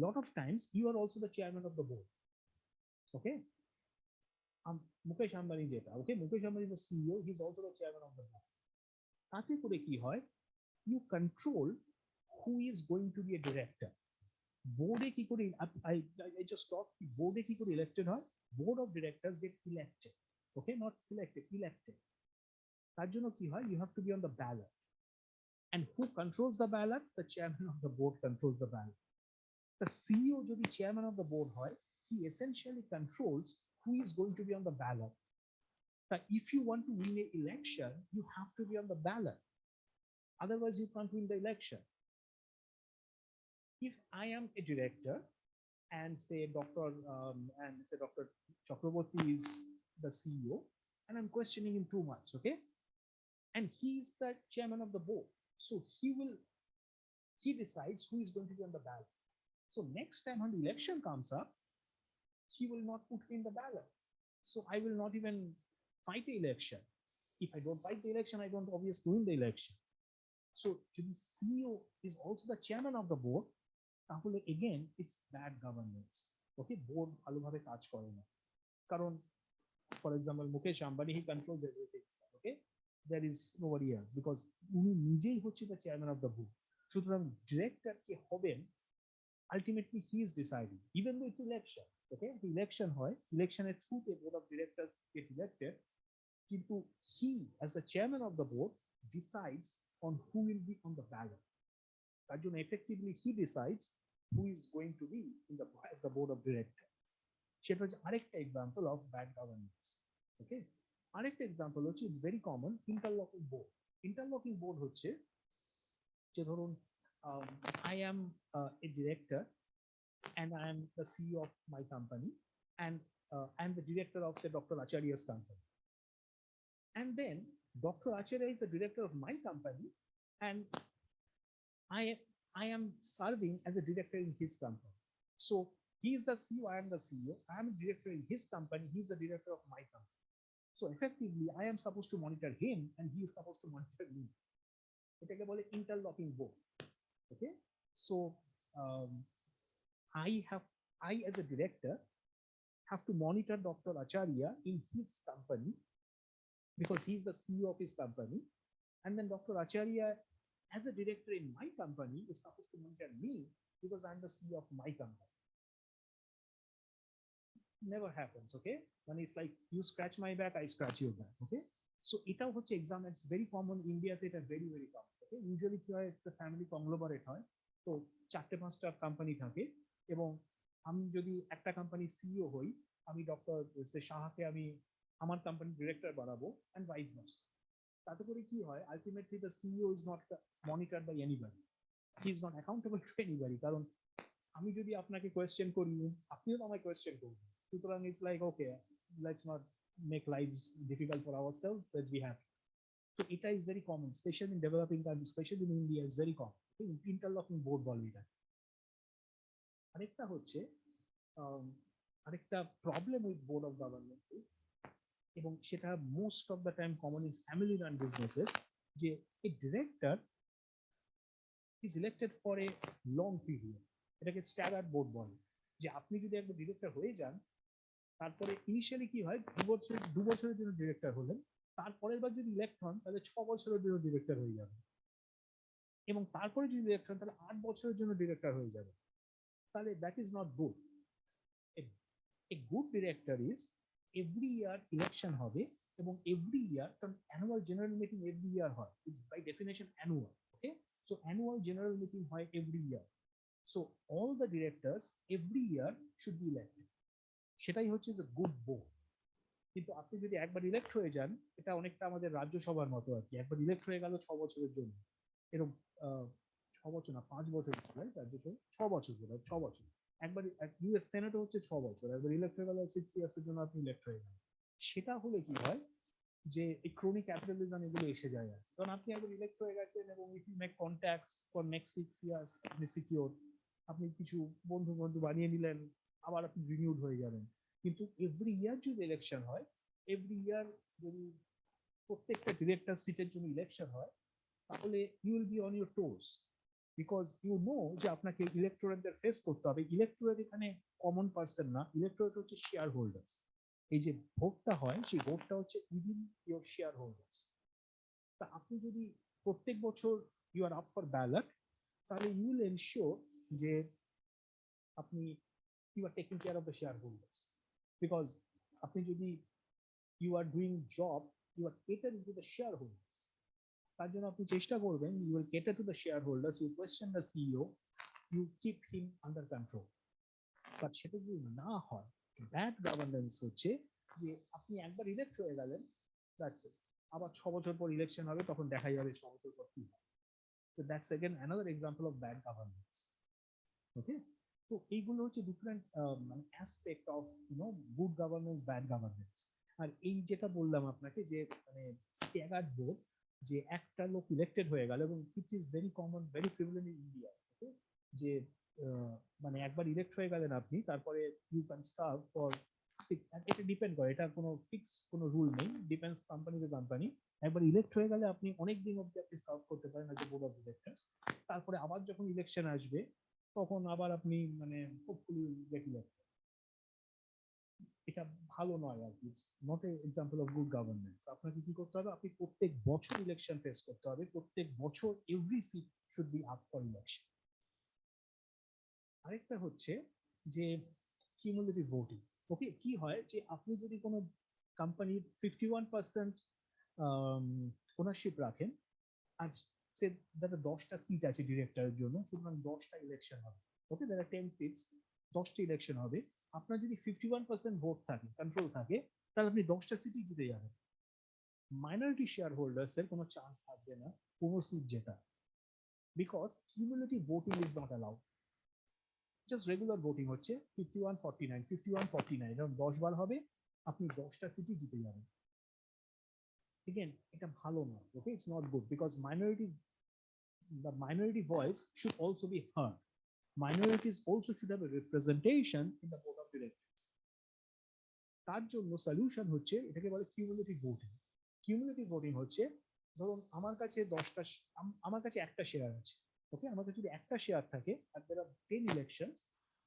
lot of times you are also the chairman of the board. Okay? Mukesh Ambani যেটা, okay? Mukesh Ambani is the CEO, he is also the chairman of the board. তাতে করে কি হয়, you control who is going to be a director. Board-এ কি করে I just talked, board-এ কি করে elected হয়, board of directors get elected, okay, not selected, elected. তার জন্য কি হয়, you have to be on the ballot. And who controls the ballot? The chairman of the board controls the ballot. The CEO যদি chairman of the board হয়, he essentially controls who is going to be on the ballot. But if you want to win an election, you have to be on the ballot. Otherwise, you can't win the election. If I am a director and say Dr. Chakraborty is the CEO, and I'm questioning him too much, okay? And he's the chairman of the board, so he decides who is going to be on the ballot. So next time when the election comes up, he will not put me in the ballot. So I will not even fight the election. If I don't fight the election, I don't obviously win the election. So to be CEO is also the chairman of the board. তাহলে again it's bad governance. Okay, board ভালোভাবে কাজ করে না, কারণ for example Mukesh Ambani, he controls everything. Okay, there is nobody else because উনি নিজেই হচ্ছে the chairman of the board. সুতরাং ডিরেক্টর কে হবেন, ultimately he is deciding, even though it's election. Okay, the election হয়, ইলেকশনের থ্রুতে board of directors get elected, কিন্তু he as the chairman of the board decides on who will be on the ballot. তার জন্য effectively he decides who is going to be in the as the board of directors. সেটা হচ্ছে আরেকটা example of bad governance. Okay, আরেকটা example হচ্ছে it's very common, interlocking board. Interlocking board হচ্ছে যে ধরুন I am a director and I am the CEO of my company and I am the director of say Dr. Acharya's company. And then Dr. Acharya is the director of my company and I am serving as a director in his company. So he is the CEO, I am the CEO. I am a director in his company, he is the director of my company. So effectively, I am supposed to monitor him and he is supposed to monitor me. এটাকে বলে interlocking board. Okay, so I as a director have to monitor Dr. Acharya in his company because he is the CEO of his company, and then Dr. Acharya as a director in my company is supposed to monitor me because I'm the CEO of my company. Never happens, okay? When it's like you scratch my back, I scratch your back, okay? So এটাও হচ্ছে exam, it's very common ইন্ডিয়াতে, এটা very very common. Okay, usually কি হয়, একটা family conglomerate হয়, তো 4-5টা company থাকে এবং আমি যদি একটা কোম্পানির সিইও হই, আমি ডক্টর সাহাকে আমি আমার কোম্পানির ডিরেক্টর বানাবো and vice versa. তাতে করে কি হয়, ultimately the CEO is not monitored by anybody. He is not accountable to anybody, কারণ আমি যদি আপনাকে কোয়েশ্চেন করি, আপনিও তো আমায় কোয়েশ্চেন করবেন, সুতরাং it's like okay, let's not make lives difficult for ourselves, that we have. So এটা is very common, especially in developing countries, especially in India, is very common. Interlocking board বলে এটা। আরেকটা হচ্ছে আরেকটা problem with board of governance এবং সেটা most of the time common in family run businesses, যে a director is elected for a long period. এটাকে staggered board বলে। যে আপনি যদি একবার ডিরেক্টর হয়ে যান, তারপরে ইনিশিয়ালি কি হয়, 2 বছরের জন্য ডিরেক্টর হলেন, তারপরের বার যদি ইলেক্ট হন তাহলে 6 বছরের জন্য ডিরেক্টর হয়ে যাবে, এবং তারপরে যদি ইলেক্ট হন তাহলে 8 বছরের জন্য ডিরেক্টর হয়ে যাবে। তাহলে that is not good. A good director is every year election হবে, এবং এভরি ইয়ার, কারণ annual general meeting every year হয়, it's by definition annual. Okay, so annual general meeting হয় every year. So all the directors every year should be elected. সেটাই হচ্ছে যে good board. কিন্তু আপনি যদি একবার ইলেক্ট হয়ে যান, এটা অনেকটা আমাদের রাজ্যসভার মতো আর কি, একবার ইলেক্ট হয়ে গেল 6 বছরের জন্য, এরকম 6 বছর না 5 বছর, রাজ্যসভা 6 বছর, 6 বছর একবার। ইউএস সেনেটও হচ্ছে 6 বছর, একবার ইলেক্ট হয়ে গেল 6 ইয়ার্স এর জন্য আপনি ইলেক্ট হয়ে গেলেন। সেটা হলে কি হয় যে এই ক্রনিক ক্যাপিটালিজম এগুলো এসে যায় আর, কারণ আপনি একবার ইলেক্ট হয়ে গেছেন এবং if you make contacts for next 6 years আপনি সিকিউর, আপনি কিছু বন্ধু বন্ধু বানিয়ে নিলেন, আবার আপনি রিনিউড হয়ে যাবেন। কিন্তু এভরি ইয়ার যদি ইলেকশন হয়, এভরি ইয়ার যদি প্রত্যেকটা ডিরেক্টর সিটের জন্য ইলেকশন হয়, তাহলে you will be on your toes, because you know যে আপনাকে ইলেকটোরেটদের ফেস করতে হবে। ইলেকটোরেট এখানে কমন পার্সন না, ইলেকটোরেট হচ্ছে শেয়ার হোল্ডার্স। এই যে ভোটটা হয় সেই ভোটটা হচ্ছে উইদিন ইউর শেয়ার হোল্ডার্স। তা আপনি যদি প্রত্যেক বছর you are up for ballot, তাহলে ইউ উইল এনশিওর যে আপনি you are taking care of the share holders, because আপনি যদি you are doing job, you are catering to the shareholders. তার জন্য আপনি চেষ্টা করবেন, you will cater to the shareholders, you question the CEO, you keep him under control. But সেটা যদি না হয়, ব্যাড গভর্নেন্স হচ্ছে যে আপনি একবার ইলেক্ট হয়ে গেলেন, দ্যাটস ইট, আবার 6 বছর পর ইলেকশন হবে, তখন দেখা যাবে 6 বছর পর কি হয়। So that's again another example of bad governance. Okay, তো এইগুলো হচ্ছে ডিফারেন্ট মানে aspect of good governance, bad governance. আর এই যেটা বললাম আপনাকে যে মানে স্ট্যাগার্ড বোর্ড, যে একটা লোক ইলেক্টেড হয়ে গেল, এবং it is very common, very prevalent in India, যে মানে একবার ইলেক্ট হয়ে গেলেন আপনি, তারপরে ইউ ক্যান সার্ভ ফর 6, এটা ডিপেন্ড করে, এটা কোনো ফিক্স কোনো রুল নেই, ডিপেন্ডস কোম্পানি টু কোম্পানি। একবার ইলেক্ট হয়ে গেলে আপনি অনেক দিন অবধি আপনি সার্ভ করতে পারেন as a board of directors. তারপরে আবার যখন ইলেকশন আসবে, তখন আবার আপনি মানে হোপফুলি গেট ইলেক্টেড। এটা ভালো নয় আর কি, not a example of good governance. আপনাকে কি করতে হবে, আপনি প্রত্যেক বছর ইলেকশন ফেস করতে হবে, প্রত্যেক বছর every seat should be up for election. আরেকটা হচ্ছে যে কিউমুলেটিভ ভোটিং। ওকে, কি হয় যে আপনি যদি কোনো কোম্পানির 51% ওনারশিপ রাখেন, আর সে দাদা 10টা সিট আছে ডিরেক্টরের জন্য, সুতরাং 10টা ইলেকশন হবে। ওকে, there are 10 সিটস, 10টা ইলেকশন হবে। আপনার যদি 51% ভোট থাকে, কন্ট্রোল থাকে, তাহলে আপনি 10টা সিটই জিতে যাবেন। মাইনরিটি শেয়ার হোল্ডার্স এর কোনো চান্স থাকবে না কোনো সিট জেতা, because cumulative voting is not allowed. Just regular voting হচ্ছে 51-49, 51-49, এরকম 10 বার হবে, আপনি 10টা সিটই জিতে যাবেন। এগেন, এটা ভালো না। Okay, it's not good, because the minority voice should also be heard. Minorities also should have a representation in the board of directors. তার জন্য সলিউশন হচ্ছে, এটাকে বলে কিউমুলেটিভ ভোটিং। কিউমুলেটিভ ভোটিং হচ্ছে, ধরুন আমার কাছে 10টা, আমার কাছে একটা শেয়ার আছে। ওকে, আমার কাছে যদি একটা শেয়ার থাকে আর there are 10 elections,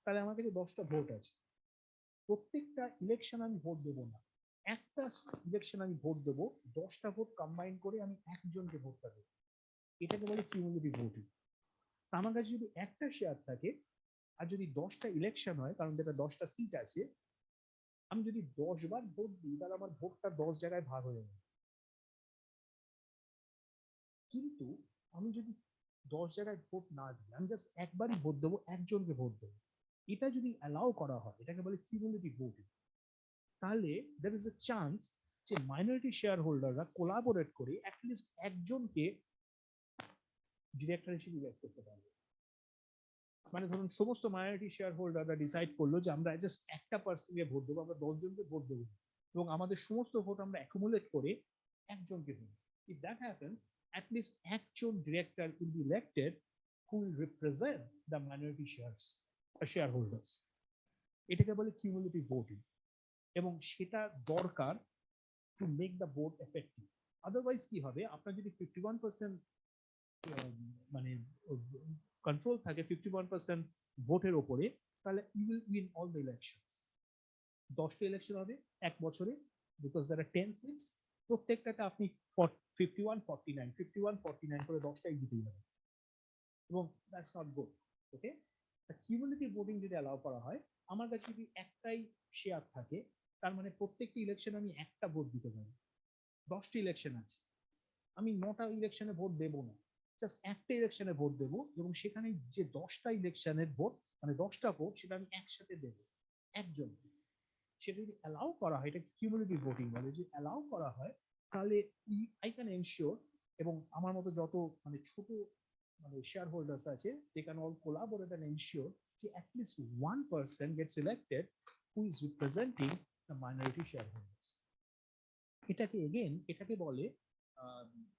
তাহলে আমার কাছে 10টা ভোট আছে। প্রত্যেকটা ইলেকশন আমি ভোট দেবো না, একটা ইলেকশন আমি ভোট দেবো, 10টা ভোট কম্বাইন করে আমি একজনকে ভোটটা দেবো, এটাকে বলে কিউমুলেটিভ ভোটিং। আমার কাছে যদি একটা শেয়ার থাকে আর যদি 10টা ইলেকশন হয়, কারণ যেটা 10টা সিট আছে, আমি যদি 10 বার ভোট দিই, তাহলে আমার ভোটটা 10 জায়গায় ভাগ হয়ে যাবে। কিন্তু আমি যদি 10 জায়গায় ভোট না দিই, আমি জাস্ট একবারই ভোট দেবো, একজনকে ভোট দেবো, এটা যদি অ্যালাউ করা হয়, এটাকে বলে কিউমুলেটিভ ভোটিং। তাহলে there is a chance যে মাইনরিটি শেয়ার হোল্ডাররা কোলাবোরেট করে অ্যাটলিস্ট একজনকে ডিরেক্টর হিসেবে ইলেক্ট করতে পারবে। মানে ধরুন সমস্ত মাইনরিটি শেয়ার হোল্ডাররা ডিসাইড করলো যে আমরা জাস্ট একটা পার্সনকে ভোট দেবো, আমরা 10 জনকে ভোট দেবো, এবং আমাদের সমস্ত ভোট আমরা অ্যাকুমুলেট করে একজনকে দেবো। If that happens, at least একজন director will be elected who will represent the minority shareholders. এটাকে বলে কিউমুলেটিভ ভোটিং, এবং সেটা দরকার to make the vote effective. Otherwise কি হবে, আপনার যদি 51% মানে কন্ট্রোল থাকে 51% ভোটের ওপরে, তাহলে you will win all the elections. 10টা ইলেকশন হবে এক বছরে, because there are 10 seats, প্রত্যেকটাতে আপনি 51 49 51 49 করে 10টাই জিতে যাবেন, এবং that's not good. Okay, cumulative voting যদি অ্যালাউ করা হয়, আমার কাছে যদি একটাই শেয়ার থাকে, তার মানে প্রত্যেকটি ইলেকশন আমি একটা ভোট দিতে পারি। 10টি ইলেকশন আছে, আমি 9টা ইলেকশনে ভোট দেবো না, জাস্ট একটা ইলেকশনে ভোট দেবো, এবং সেখানে যে 10টা ইলেকশনের ভোট মানে 10টা ভোট সেটা আমি একসাথে দেবো একজন। সেটা যদি অ্যালাউ করা হয়, এটা কিউমুলেটিভ ভোটিং বলে, যদি অ্যালাউ করা হয় তাহলে আই ক্যান এনশিওর, এবং আমার মতো যত মানে ছোট মানে শেয়ার হোল্ডার্স আছে, they can all collaborate and ensure যে at least one person gets elected who is representing the minority shareholders. এটাকে বলে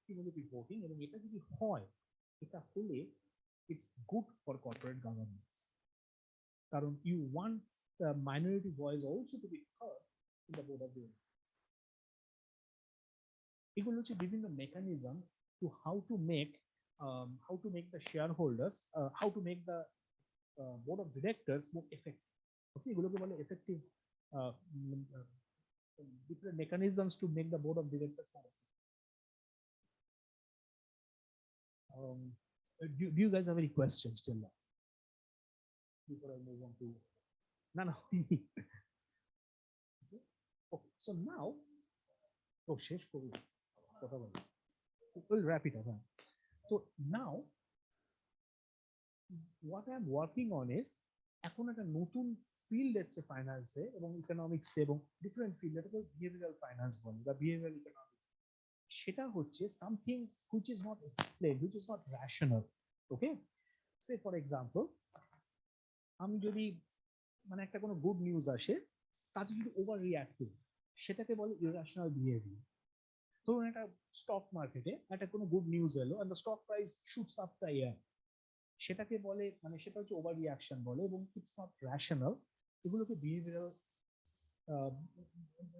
কিউমুলেটিভ ভোটিং, এবং এটা যদি হয়, এটা হলে it's good for corporate governance, কারণ you want the minority voice also to be heard in the board of directors. এগুলো হচ্ছে বিভিন্ন mechanism to how to make the shareholders, how to make the board of directors more effective. Okay, এগুলোকে বলে effective different mechanisms to make the board of directors more effective. Do you guys have any questions till now before I move on to no. Okay, so now শেষ করব কথা বলি, we'll wrap it up. So now what I'm working on is, এখন একটা নতুন field এসছে ফাইন্যান্সে এবং ইকোনমিক্সে এবং ডিফারেন্ট ফিল্ড, এটাকে বিহেভিয়ারাল ফাইন্যান্স বলে বা বিহেভিয়ারাল ইকোনমিক্স। সেটা হচ্ছে something which is not explained, which is not rational. Okay, say for example, আমি যদি মানে একটা কোনো গুড নিউজ আসে, তাতে যদি ওভার রিঅ্যাক্ট করি, সেটাকে বলে ইরেশনাল বিহেভিয়ার। ধরুন একটা স্টক মার্কেটে একটা কোনো গুড নিউজ এলো and the stock price shoots up the air, সেটাকে বলে মানে সেটা হচ্ছে ওভার রিঅ্যাকশন বলে, এবং ইটস নট রেশনাল। এগুলোকে বিহেভিয়ারাল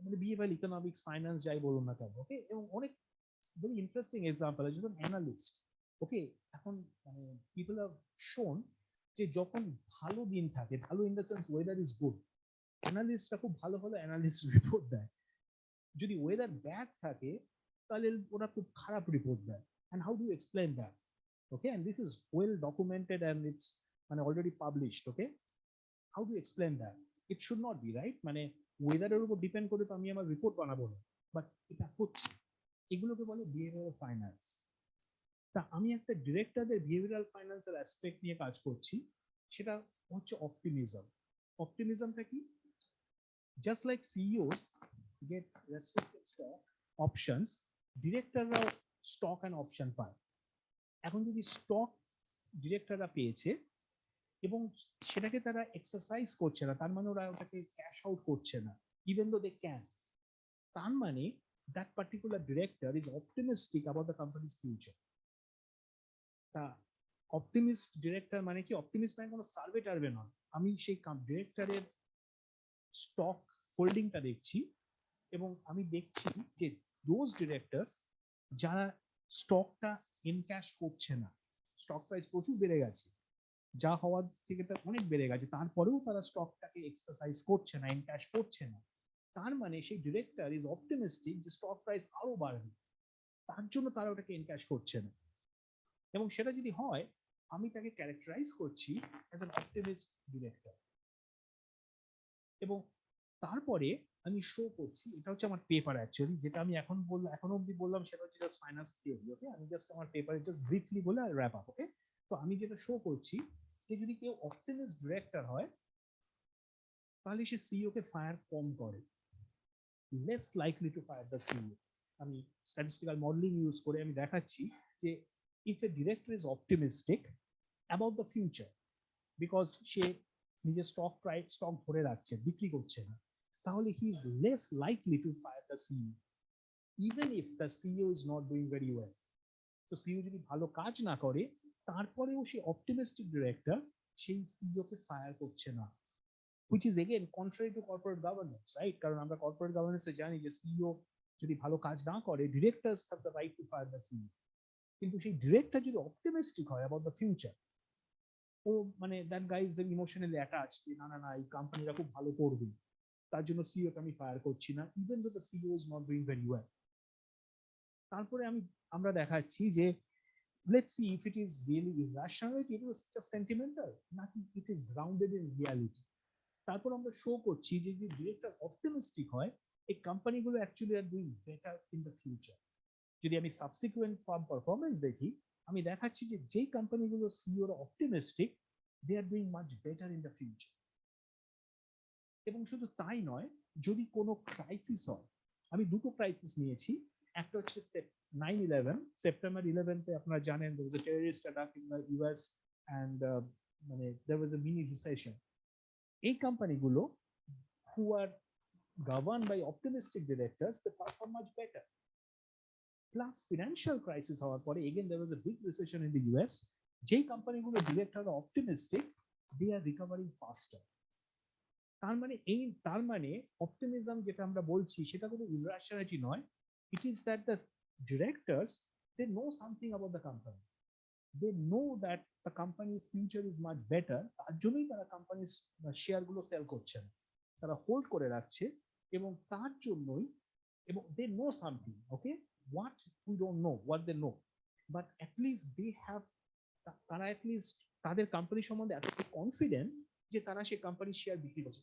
মানে বিহেভিয়ারাল ইকোনমিক্স ফাইন্যান্স যাই বলুন না কেন। ওকে, এবং অনেক ভেরি ইন্টারেস্টিং এক্সাম্পল আছে, যেমন অ্যানালিস্ট। ওকে, এখন মানে পিপল হ্যাভ শোন যে যখন ভালো দিন থাকে, ভালো in the sense weather is good, অ্যানালিস্টরা খুব ভালো ভালো অ্যানালিস্ট রিপোর্ট দেয়। যদি ওয়েদার ব্যাড থাকে তাহলে ওরা খুব খারাপ রিপোর্ট দেয়। and how do you explain that? Okay, and this is well documented and it's already published. Okay, how do you explain that? It should not be, right? মানে ওয়েদারের উপর ডিপেন্ড করে তো আমি আমার রিপোর্ট বানাবো না, বাট এটা হচ্ছে। এগুলোকে বলে বিহেভিয়ারাল ফাইন্যান্স। তা আমি একটা ডিরেক্টরদের বিহেভিয়ারাল ফাইন্যান্সের অ্যাসপেক্ট নিয়ে কাজ করছি, সেটা হচ্ছে অপটিমিজম। অপটিমিজমটা কি? Just like CEOs get restricted stock options, ডিরেক্টররাও স্টক এন্ড অপশন পায়। এখন যদি স্টক ডিরেক্টররা পেয়েছে এবং সেটাকে তারা এক্সারসাইজ করছে না, তার মানে ওরা ওটাকে ক্যাশ আউট করছে না, ইভেন দো দে ক্যান, তার মানে that particular director is optimistic about the company's future. তা অপটিমিস্ট ডিরেক্টর মানে কি? অপটিমিস্ট মানে কোনো সার্ভে টার্ভে নয়, আমি সেই ডিরেক্টরের স্টক হোল্ডিংটা দেখছি এবং আমি দেখছি যে দোজ ডিরেক্টরস যারা স্টকটা এনক্যাশ করছে না, স্টক প্রাইস প্রচুর বেড়ে গেছে, যা হওয়ার থেকে অনেক বেড়ে গেছে, তারপরেও তারা স্টকটাকে এক্সারসাইজ করছে না, এনক্যাশ করছে না, তার মানে সেই ডিরেক্টর ইজ অপটিমিস্টিক যে স্টক প্রাইস আরো বাড়বে, তার জন্য তারা ওটাকে এনক্যাশ করছে না। এবং সেটা যদি হয়, আমি তাকে ক্যারেক্টারাইজ করছি অ্যাজ অ্যান অপটিমিস্ট ডিরেক্টর। এবং তারপরে আমি শো করছি, এটা হচ্ছে আমার পেপার অ্যাকচুয়ালি, যেটা আমি এখন অবধি বললাম সেটা হচ্ছে জাস্ট ফাইন্যান্স থিওরি। ওকে, আমি জাস্ট আমার পেপারে জাস্ট ব্রিফলি বলে আর র্যাপ আপ। ওকে, তো আমি যেটা শো করছি যে যদি কেউ অপটিমিস্ট ডিরেক্টর হয় তাহলে সে সিইও কে ফায়ার কম করে, less likely to fire the CEO. আমি স্ট্যাটিস্টিক্যাল মডেলিং ইউজ করে আমি দেখাচ্ছি যে if a director is optimistic about the future, because সে নিজের স্টক ধরে রাখছে, বিক্রি করছে না, তাহলে he is less likely to fire the CEO even if the CEO is not doing very well. তো সিইও যদি ভালো কাজ না করে, তারপরেও সে অপটিমিস্টিক ডিরেক্টর সেই সিইও কে ফায়ার করছে না, which is again contrary to corporate governance, right? কারণ আমরা কর্পোরেট গভর্নেন্সে জানি যে সিইও যদি ভালো কাজ না করে, directors have the right two fire the CEO. কিন্তু সেই ডিরেক্টর যদি অপটিমিস্টিক হয় অ্যাবাউট দ্য ফিউচার, ও মানে that guy is very emotionally attached, না না না এই কোম্পানিটা খুব ভালো করবে, তার জন্য সিইওকে আমি ফায়ার করছি না, even though the CEO is not doing very well. তারপরে আমরা দেখাচ্ছি যে let's see if it is really irrational, it is just sentimental, নাকি it is grounded in reality। তারপর আমরা শো করছি যে যে ডিরেক্টর অপটিমিস্টিক হয়, এই কোম্পানিগুলো actually are doing better in the future. যদি আমি সাবসিকুয়েন্ট ফার্ম পারফরমেন্স দেখি, আমি দেখাচ্ছি যে যেই কোম্পানিগুলো CEO optimistic, they are doing much better in the future. এবং শুধু তাই নয়, যদি কোনো ক্রাইসিস হয়, আমি দুটো ক্রাইসিস নিয়েছি, একটা হচ্ছে 9/11, সেপ্টেম্বর 11তে আপনারা জানেন there was a terrorist attack in the US and মানে there was a mini recession। এই কোম্পানিগুলো who are governed by optimistic directors, they perform much better। Plus financial crisis হওয়ার পরে again there was a big recession in the US, যেই কোম্পানিগুলো director optimistic, they are recovering faster। তার মানে optimism যেটা আমরা বলছি সেটা কোনো ইরাশনালিটি নয়, it is that the directors they know something about the company, they know that the company's future is much better, তার জন্যই তারা কোম্পানির শেয়ার গুলো সেল করছেন, তারা হোল্ড করে রাখছে, এবং তার জন্যই, এবং they know something, okay, what we don't know what they know, but at least they have, তারা অ্যাটলিস্ট তাদের কোম্পানি সম্বন্ধে এতটা কনফিডেন্ট যে তারা সেই কোম্পানির শেয়ার বিক্রি করছে।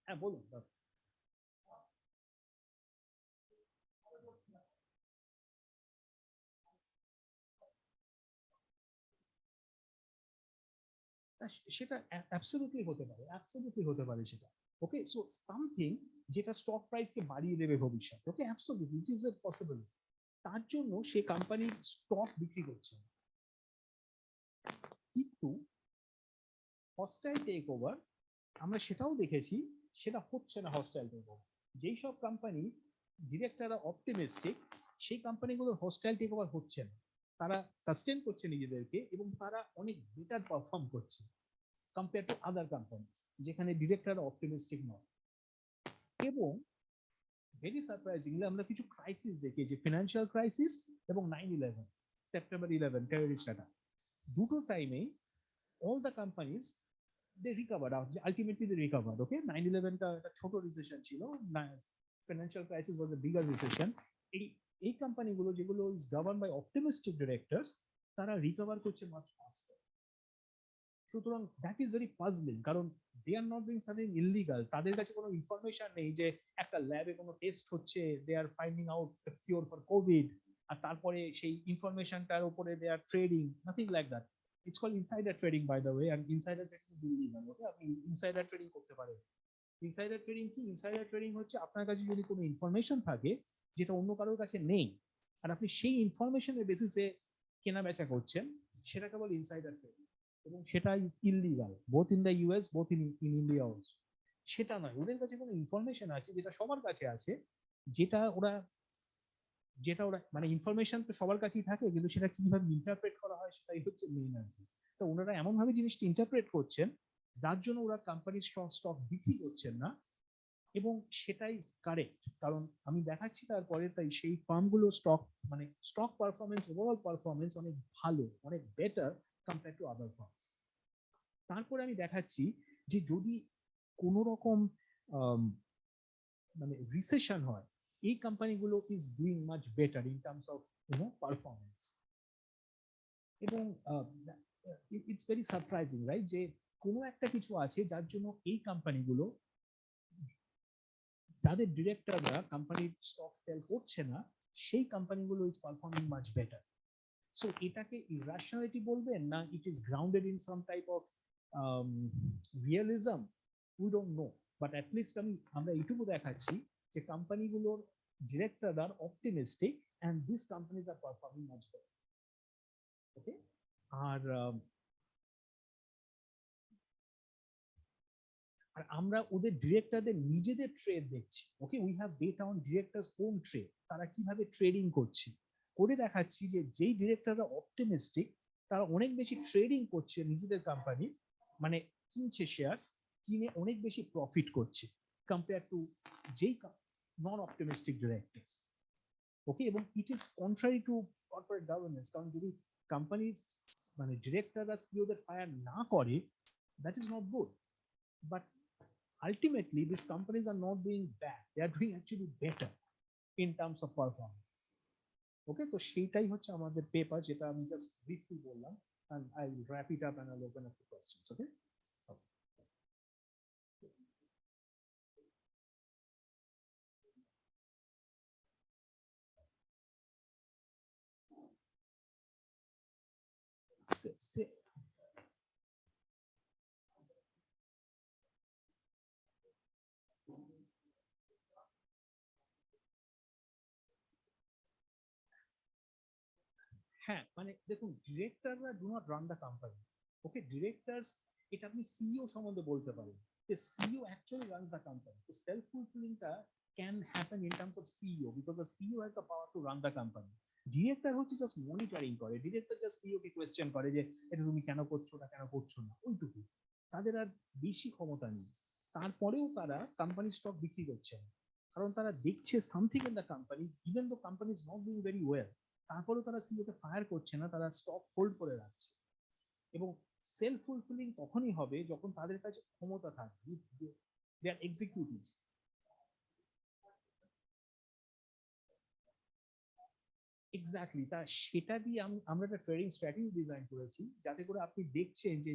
হ্যাঁ বলুন। সেটা অ্যাবসলিউটলি হতে পারে, অ্যাবসলিউটলি হতে পারে সেটা। ওকে, সো সামথিং যেটা স্টক প্রাইসকে বাড়িয়ে দেবে ভবিষ্যতে, okay, absolutely it is a possible. তার জন্য সে কোম্পানির স্টক বিক্রি করছে। কিন্তু হস্টাইল টেক ওভার আমরা সেটাও দেখেছি, সেটা হচ্ছে না হস্টাইল টেক ওভার। যেই সব কোম্পানি ডিরেক্টররা অপটিমিস্টিক, সেই কোম্পানিগুলোর হস্টাইল টেক ওভার হচ্ছে না, তারা সাস্টেন করছে নিজেদেরকে এবং তারা অনেক বেটার পারফর্ম করছে কম্পেয়ার টু আদার কোম্পানিজ যেখানে ডিরেক্টর অপটিমিস্টিক নয়। এবং ভেরি সারপ্রাইজিংলি আমরা কিছু ক্রাইসিস দেখি, যে ফিনান্সিয়াল ক্রাইসিস এবং 9/11, সেপ্টেম্বর 11 টেররিস্ট অ্যাটাক, দুটো টাইমেই all the companies they recovered, ultimately they recovered, okay। 9/11 টা একটা ছোট রিসেশন ছিল, financial crisis was a bigger recession। এই কোম্পানিগুলো যেগুলো is governed by optimistic directors, তারা রিকভার করছে much faster। সুতরাং দ্যাট ইজ ভেরি পাজলিং, কারণ they are not doing something illegal, তাদের কাছে কোনো ইনফরমেশন নেই যে একটা ল্যাবে কোনো টেস্ট হচ্ছে, they are finding out the cure for COVID, আর তারপরে সেই ইনফরমেশনটার উপরে they are trading, nothing like that. It's called insider trading by the way, and insider trading is illegal, okay. আপনি ইনসাইডার ট্রেডিং করতে পারেন। ইনসাইডার ট্রেডিং কি? Insider trading হচ্ছে আপনার কাছে যদি কোনো ইনফরমেশন থাকে যেটা অন্য কারোর কাছে নেই, আর আপনি সেই ইনফরমেশনের বেসিসে কেনা বেচা করছেন, সেটাকে বলে ইনসাইডার ট্রেডিং, এবং সেটা is illegal both in the US, both in India also. সেটা নয়, ওদের কাছে কোনো ইনফরমেশন আছে যেটা সবার কাছে আছে, যেটা ওরা মানে ইনফরমেশন তো সবার কাছেই থাকে, কিন্তু সেটা কিভাবে ইন্টারপ্রেট করা হয় সেটাই হচ্ছে মেইন আর কি। তো ওনারা এমন ভাবে জিনিসটা ইন্টারপ্রেট করছেন যার জন্য ওরা কোম্পানির স্টক বিক্রি করছেন না, এবং সেটাই কারেক্ট, কারণ আমি দেখাচ্ছি তারপরে, তাই সেই ফার্মগুলো স্টক মানে স্টক পারফরমেন্স, ওভারঅল পারফরমেন্স অনেক ভালো, অনেক better compare to other firms. তারপরে আমি দেখাচ্ছি যে যদি কোনো রকম মানে রিসেশন হয়, এই কোম্পানিগুলো is doing much better in terms of performance. এবং ইটস ভেরি সারপ্রাইজিং, রাইট, যে কোনো একটা কিছু আছে যার জন্য এই কোম্পানিগুলো, যাদের ডিরেক্টররা কোম্পানির স্টক সেল করছে না, সেই কোম্পানিগুলো is performing much better. So এটাকে ইরাশনালিটি বলবেন না, it is grounded in some type of realism, we don't know, but at least আমরা এইটুকু দেখাচ্ছি যে কোম্পানিগুলোর ডিরেক্টররা optimistic and this companies are performing much better, okay. আর আর আমরা ওদের ডিরেক্টরদের নিজেদের ট্রেড দেখছি, okay, we have data on directors own trade, তারা কিভাবে ট্রেডিং করছে, করে দেখাচ্ছি যে যেই ডিরেক্টররা অপটিমিস্টিক, তারা অনেক বেশি ট্রেডিং করছে নিজেদের কোম্পানি, মানে কিনছে শেয়ারস, কিনে অনেক বেশি প্রফিট করছে। compared to যেই non-optimistic directors. Okay, এবং it is contrary to corporate governance, কারণ যদি কোম্পানির মানে ডিরেক্টররা সিইওদের ফায়ার না করে, that is not good. But ultimately these companies are not doing bad, they are doing actually better in terms of performance. Okay, তো সেইটাই হচ্ছে আমাদের পেপার, যেটা আমি জাস্ট ব্রিফলি বললাম, and I will wrap it up and I'll open up to questions. Okay. হ্যাঁ, মানে দেখুন, ডিরেক্টররা do not run the company. Okay, directors, এটা আপনি সিইও সম্বন্ধে বলতে পারেন যে CEO actually runs the company. তো সেলফ ফুলফিলিংটা can happen in terms of CEO, because the CEO has the power to run the company. Director হচ্ছে just monitoring করে, ডিরেক্টর জাস্ট সিইও কে কোয়েশ্চেন করে যে এটা তুমি কেন করছো না, কেন করছো না, ওইটুকু। তাদের আর বেশি ক্ষমতা নেই। তারপরেও তারা কোম্পানি স্টক বিক্রি করছে না, কারণ তারা দেখছে something in the company, even though company is not doing very well, তারপরেও তারা সিইও কে ফায়ার করছে না, তারা স্টক হোল্ড করে রাখছে। এবং সেলফ ফুলফিলিং তখনই হবে যখন তাদের কাছে ক্ষমতা থাকবে, দে আর এক্সিকিউটিভস। এক্স্যাক্টলি, তা সেটা দিয়ে আমরা একটা ট্রেডিং স্ট্র্যাটেজি ডিজাইন করেছি, যাতে করে আপনি দেখছেন যে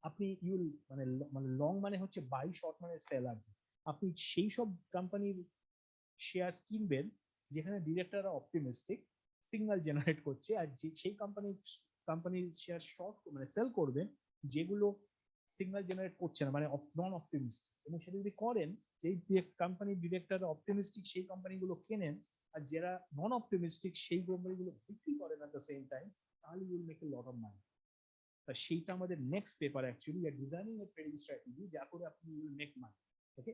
আপনি ইউল মানে মানে লং মানে হচ্ছে বাই, শর্ট মানে সেল। আর আপনি সেই সব কোম্পানির শেয়ার কিনবেন যেখানে ডিরেক্টররা অপটিমিস্টিক, সিগন্যাল জেনারেট করছে, আর সেই কোম্পানির শেয়ার শর্ট মানে সেল করবেন যেগুলো সিগন্যাল জেনারেট করছে না, মানে নন অপটিমিস্টিক। এবং সেটা যদি করেন, যেই কোম্পানির ডিরেক্টররা অপটিমিস্টিক সেই কোম্পানিগুলো কেনেন, আর যারা নন অপটিমিস্টিক সেই কোম্পানিগুলো বিক্রি করেন এট দ্য সেম টাইম, তাহলে ইউল মেক এ লট অফ মানি। তা সেইটা আমাদের নেক্সট পেপার, অ্যাকচুয়ালি আর ডিজাইনিং এ ট্রেডিং স্ট্র্যাটেজি, যা করে আপনি will make money. Okay,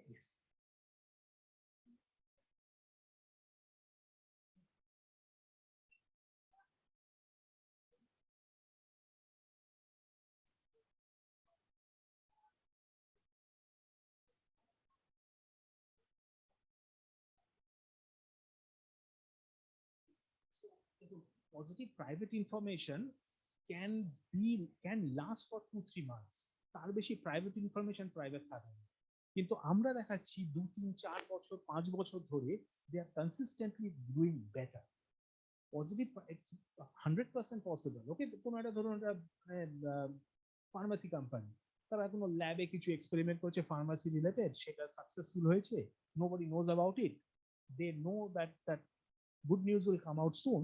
positive private information can last for 2-3 months, তার বেশি প্রাইভেট ইনফরমেশন প্রাইভেট থাকে না। কিন্তু আমরা দেখাচ্ছি 2-3-4 বছর 5 বছর ধরে they are consistently doing better. Positive, it's 100% possible. Okay, কোনো একটা ধরুন একটা ফার্মাসি কোম্পানি, তারা কোনো ল্যাবে কিছু এক্সপেরিমেন্ট করছে ফার্মাসি রিলেটেড, সেটা সাকসেসফুল হয়েছে, nobody knows about it, they know that good news will come out soon,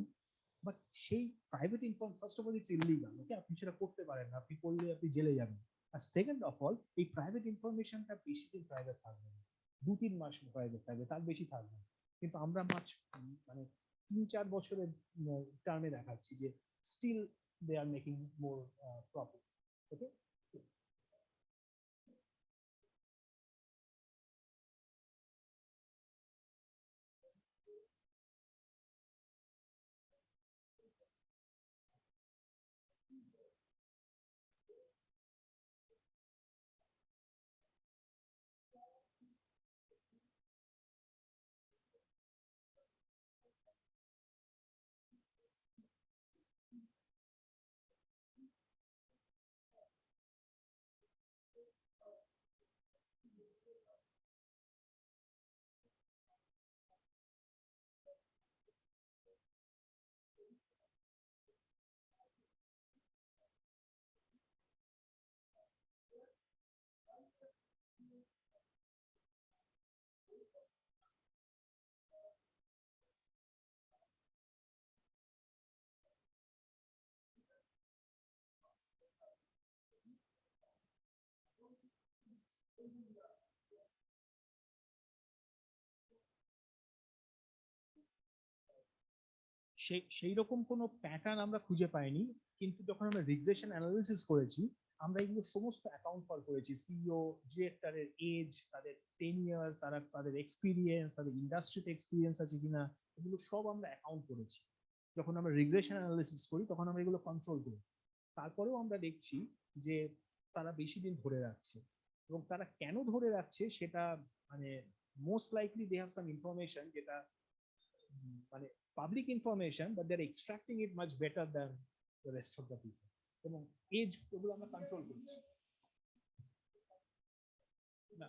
but সেই private inform, first of all it's illegal. Okay, আপনি সেটা করতে পারেন না, আপনি করলে আপনি জেলে যাবেন। আর সেকেন্ড অফ অল, এই প্রাইভেট ইনফরমেশনটা বেশি দিন প্রাইভেট থাকবে না, 2-3 মাস প্রাইভেট থাকবে, তার বেশি থাকবে না। কিন্তু আমরা মানে 3-4 বছরের টার্মে দেখাচ্ছি যে still they are making more profit. Okay, সেই রকম কোনো প্যাটার্ন আমরা খুঁজে পাইনি, কিন্তু যখন আমরা রিগ্রেশন অ্যানালিসিস করেছি, আমরা এগুলো সমস্ত অ্যাকাউন্ট ফর করেছি। সিইও, ডিরেক্টরের এজ, তাদের টেনিয়ার, তাদের এক্সপিরিয়েন্স, তাদের ইন্ডাস্ট্রিতে এক্সপিরিয়েন্স আছে কিনা, এগুলো সব আমরা অ্যাকাউন্ট করেছি। যখন আমরা রিগ্রেশন অ্যানালিসিস করি তখন আমরা এগুলো কন্ট্রোল করি। তারপরেও আমরা দেখছি যে তারা বেশি দিন ধরে রাখছে, এবং তারা কেন ধরে রাখছে সেটা মানে most likely they have some information যেটা মানে public information, but they are extracting it much better than the rest of the people. এবং এজ ওগুলো আমরা কন্ট্রোল করছি না।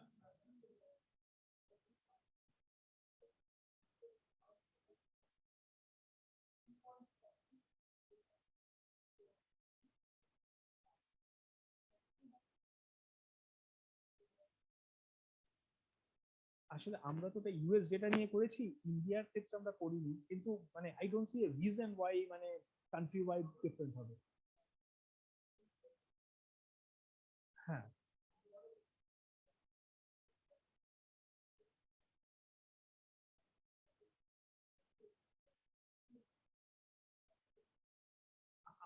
আসলে আমরা তো ইউএস ডেটা নিয়ে করেছি, ইন্ডিয়ার ক্ষেত্রে আমরা করিনি, কিন্তু মানে I don't see a reason why মানে কান্ট্রি ওয়াইড ডিফারেন্ট হবে। হ্যাঁ,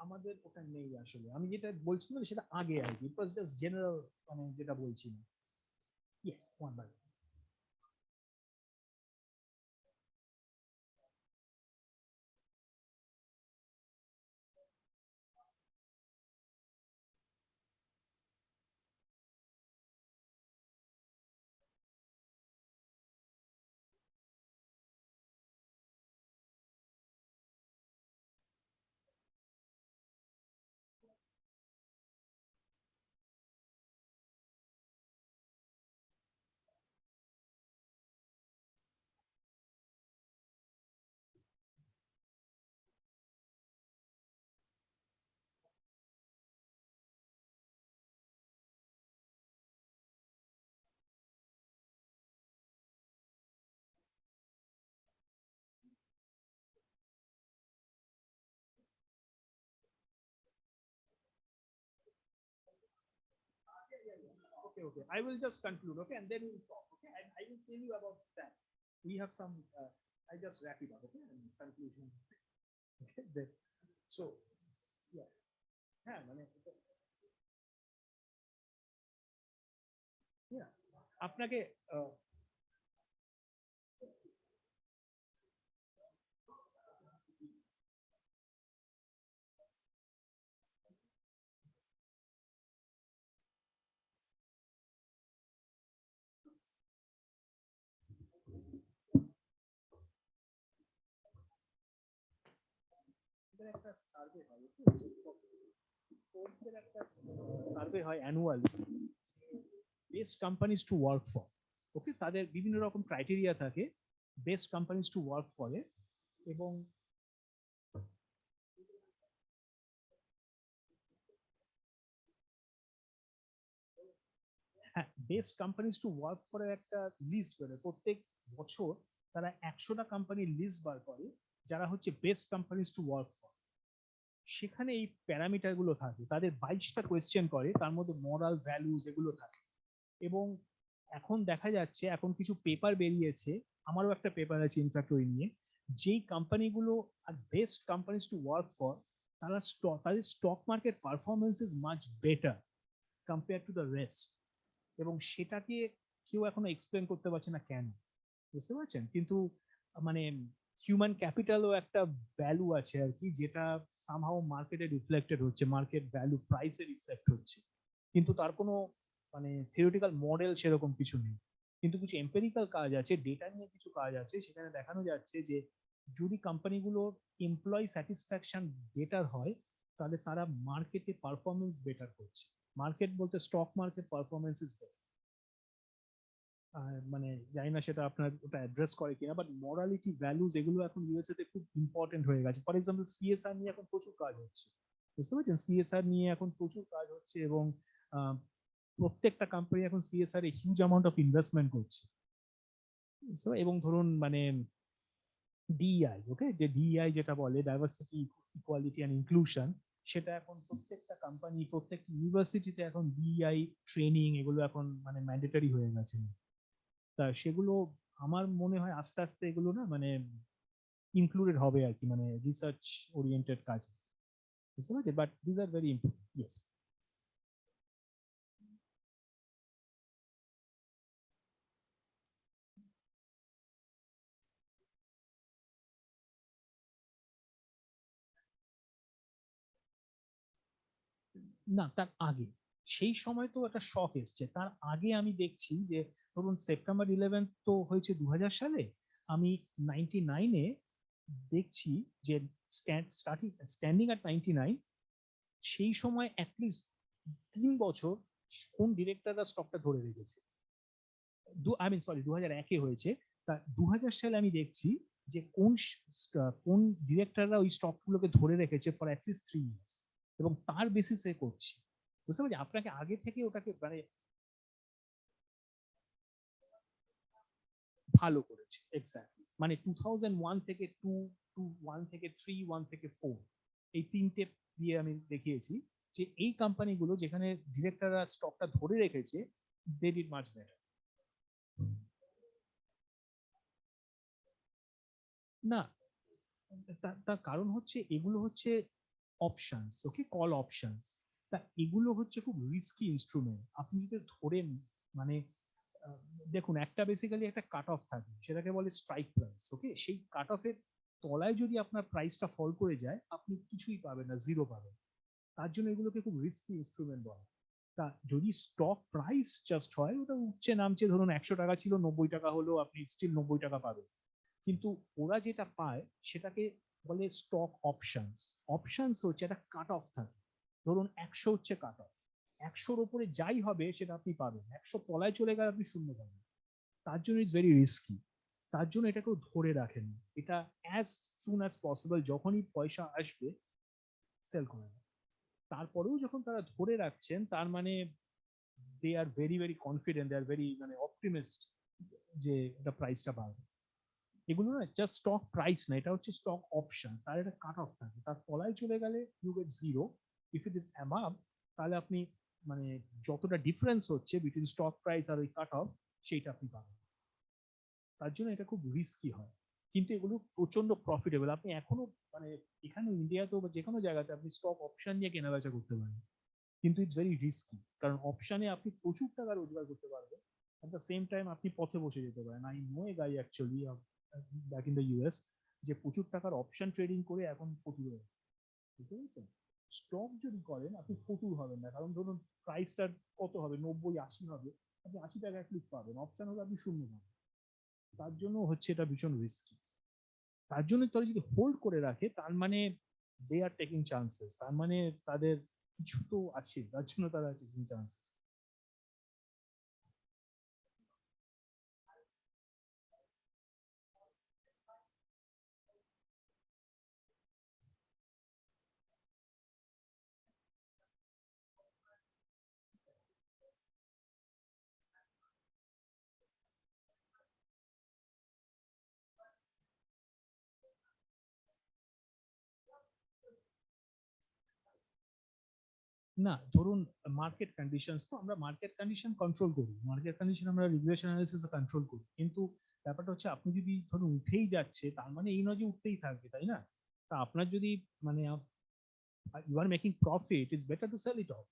আমাদের ওটা নেই আসলে। আমি যেটা বলছিলাম সেটা আগে আর কি, ইট ওয়াজ জাস্ট জেনারেল, মানে যেটা বলছিলাম। Yes, one by. Okay, okay. I will just conclude, okay, and then we'll talk, okay? And I will tell you about that. We have some. I just wrap it up, okay? And conclusion. Okay. Then, so, yeah. হ্যাঁ মানে yeah, আপনাকে একটা survey হয়, একটা survey হয় annually, best companies to work for. Okay, তাদের বিভিন্ন রকম ক্রাইটেরিয়া থাকে বেস্ট কোম্পানিজ টু ওয়ার্ক ফরে। এবং হ্যাঁ, বেস্ট কোম্পানিজ টু ওয়ার্ক ফরের একটা লিস্ট বেরোয় প্রত্যেক বছর। তারা 100টা কোম্পানির লিস্ট বার করে যারা হচ্ছে best companies to work for. সেখানে এই প্যারামিটার গুলো থাকে, তাদের 22টা কোয়েশ্চেন করে, তার মধ্যে মরাল ভ্যালুজ এগুলো থাকে। এবং এখন দেখা যাচ্ছে, এখন কিছু পেপার বেরিয়েছে, আমারও একটা পেপার আছে ইনফ্যাক্ট ওই নিয়ে, যেই কোম্পানিগুলো are best companies to work for, তারা তাদের stock market performance is much better compare to the rest. এবং সেটাকে কেউ এখনো এক্সপ্লেন করতে পারছে না কেন, বুঝতে পারছেন? কিন্তু মানে হিউম্যান ক্যাপিটালও একটা ভ্যালু আছে আর কি, যেটা সামহাও মার্কেটে রিফ্লেক্টেড হচ্ছে, মার্কেট ভ্যালু প্রাইসে রিফ্লেক্ট হচ্ছে, কিন্তু তার কোনো মানে থিওরিটিক্যাল মডেল সেরকম কিছু নেই। কিন্তু কিছু এম্পেরিক্যাল কাজ আছে, ডেটা নিয়ে কিছু কাজ আছে, সেখানে দেখানো যাচ্ছে যে যদি কোম্পানিগুলোর এমপ্লয়ি স্যাটিসফ্যাকশন বেটার হয়, তাহলে তারা মার্কেটে পারফরমেন্স বেটার করছে। মার্কেট বলতে stock market performance is better. মানে জানি না সেটা আপনার ওটা অ্যাড্রেস করে কিনা, বাট মরালিটি ভ্যালুজ এগুলো এখন ইউএসএ তে খুব ইম্পর্টেন্ট হয়ে গেছে। ফর এক্সাম্পল সিএসআর নিয়ে এখন প্রচুর কাজ হচ্ছে, বুঝতে পারছেন? সিএসআর নিয়ে এখন প্রচুর কাজ হচ্ছে, এবং প্রত্যেকটা কোম্পানি এখন CSR a huge amount of investment করছে। এবং ধরুন মানে ডিইআই, ওকে, যে ডিইআই যেটা বলে ডাইভার্সিটি, ইকুয়ালিটি অ্যান্ড ইনক্লুশন, সেটা এখন প্রত্যেকটা কোম্পানি, প্রত্যেকটা ইউনিভার্সিটিতে এখন ডিইআই ট্রেনিং এগুলো এখন মানে ম্যান্ডেটরি হয়ে গেছে। তা সেগুলো আমার মনে হয় আস্তে আস্তে এগুলো না মানে ইনক্লুডেড হবে আর কি, মানে রিসার্চ ওরিয়েন্টেড কাজ, বুঝতে পারছি? But this are very important. Yes. না, তার আগে সেই সময় তো একটা শক এসছে। তার আগে আমি দেখছি যে ধরুন সেপ্টেম্বর 11 তো হয়েছে 2000 সালে, আমি 99-এ দেখছি যে স্ট্যান্ডিং অ্যাট 99, সেই সময় অ্যাটলিস্ট 3 বছর কোন ডিরেক্টররা স্টকটা ধরে রেখেছে। আই মিন সরি 2001-এ হয়েছে। তা 2000 সালে আমি দেখছি যে কোন ডিরেক্টররা ওই স্টকগুলোকে ধরে রেখেছে ফর অ্যাটলিস্ট 3 ইয়ার্স, এবং তার বেসিসে করছি। বুঝতে পারছি আপনাকে আগে থেকে ওটাকে মানে ভালো করেছে এক্স্যাক্টলি। মানে 2001 থেকে 2, 1 থেকে 3, 1 থেকে 4, এই তিনটে দিয়ে আমি দেখিয়েছি যে এই কোম্পানিগুলো যেখানে ডিরেক্টররা স্টকটা ধরে রেখেছে, দে ডিড মাচ বেটার। না, তার কারণ হচ্ছে এগুলো হচ্ছে অপশনস, ওকে, কল অপশনস। তা এগুলো হচ্ছে খুব রিস্কি ইনস্ট্রুমেন্ট। আপনি যদি ধরেন মানে আহ, দেখুন একটা বেসিক্যালি একটা কাট অফ থাকে, সেটাকে বলে স্ট্রাইক প্রাইস, ওকে। সেই কাট অফের তলায় যদি আপনার প্রাইসটা ফল করে যায়, আপনি কিছুই পাবেন না, জিরো পাবেন। তার জন্য এগুলোকে খুব রিস্কি ইনস্ট্রুমেন্ট বলে। তা যদি স্টক প্রাইস জাস্ট হয়, ওটা উঠছে নামছে, ধরুন 100 টাকা ছিল 90 টাকা হলো, আপনি স্টিল 90 টাকা পাবেন। কিন্তু ওরা যেটা পায় সেটাকে বলে স্টক অপশনস। অপশনস হচ্ছে একটা কাট অফ থাকে, ধরুন 100 হচ্ছে কাট অফ, 100-র উপরে যাই হবে সেটা আপনি পাবেন, 100 তলায় চলে গেলে আপনি শূন্য পাবেন। তার জন্য ইটস ভেরি রিস্কি। তার জন্য এটা কেউ ধরে রাখেন, এটা অ্যাজ সুন অ্যাজ পসিবল যখনই পয়সা আসবে সেল করে দেয়। তারপরেও যখন তারা ধরে রাখছেন, তার মানে they are very very confident, they are very মানে অপটিমিস্ট যে এটা প্রাইসটা বাড়বে। এগুলো না জাস্ট স্টক প্রাইস না, এটা হচ্ছে স্টক অপশন, তার একটা কাট অফ থাকে, তার তলায় চলে গেলে you get zero. If it is above, তাহলে আপনি মানে যতটা ডিফারেন্স হচ্ছে বিটুইন স্টক প্রাইস আর ওই কাট অফ, সেইটা আপনি পাবেন। তার জন্য এটা খুব রিস্কি হয়, কিন্তু এগুলো প্রচন্ড প্রফিটেবল। আপনি এখনো মানে এখানে ইন্ডিয়াতেও বা যে কোনো জায়গাতে আপনি স্টক অপশন নিয়ে কেনা বেচা করতে পারেন, কিন্তু ইটস ভেরি রিস্কি। কারণ অপশনে আপনি প্রচুর টাকা রোজগার করতে পারবেন, অ্যাট দ্য সেম টাইম আপনি পথে বসে যেতে পারেন। I know A guy actually back in the US, যে প্রচুর টাকার অপশন ট্রেডিং করে এখন প্রচুর হয়ে গেছে। বুঝতে পেরেছেন? স্টক যদি করেন আপনি প্রচুর হবেন না, কারণ ধরুন প্রাইসটা কত হবে, 90-80 হবে, আপনি 80 টাকা অ্যাটলিস্ট পাবেন, অপশন হলে আপনি শূন্য পাবেন। তার জন্য হচ্ছে এটা ভীষণ রিস্কি। তার জন্য তারা যদি হোল্ড করে রাখে, তার মানে দে আর টেকিং চান্সেস, তার মানে তাদের কিছু তো আছে, তার জন্য তারা টেকিং চান্সেস। না, ধরুন মার্কেট কন্ডিশনস, তো আমরা মার্কেট কন্ডিশন কন্ট্রোল করি, মার্কেট কন্ডিশন আমরা রিগ্রেশন অ্যানালিসিস কন্ট্রোল করি, কিন্তু ব্যাপারটা হচ্ছে আপনি যদি ধরুন উঠেই যাচ্ছে, তার মানে এই নয় যে উঠতেই থাকবে, তাই না? তা আপনার যদি মানে you are making profit, it's better to sell it off.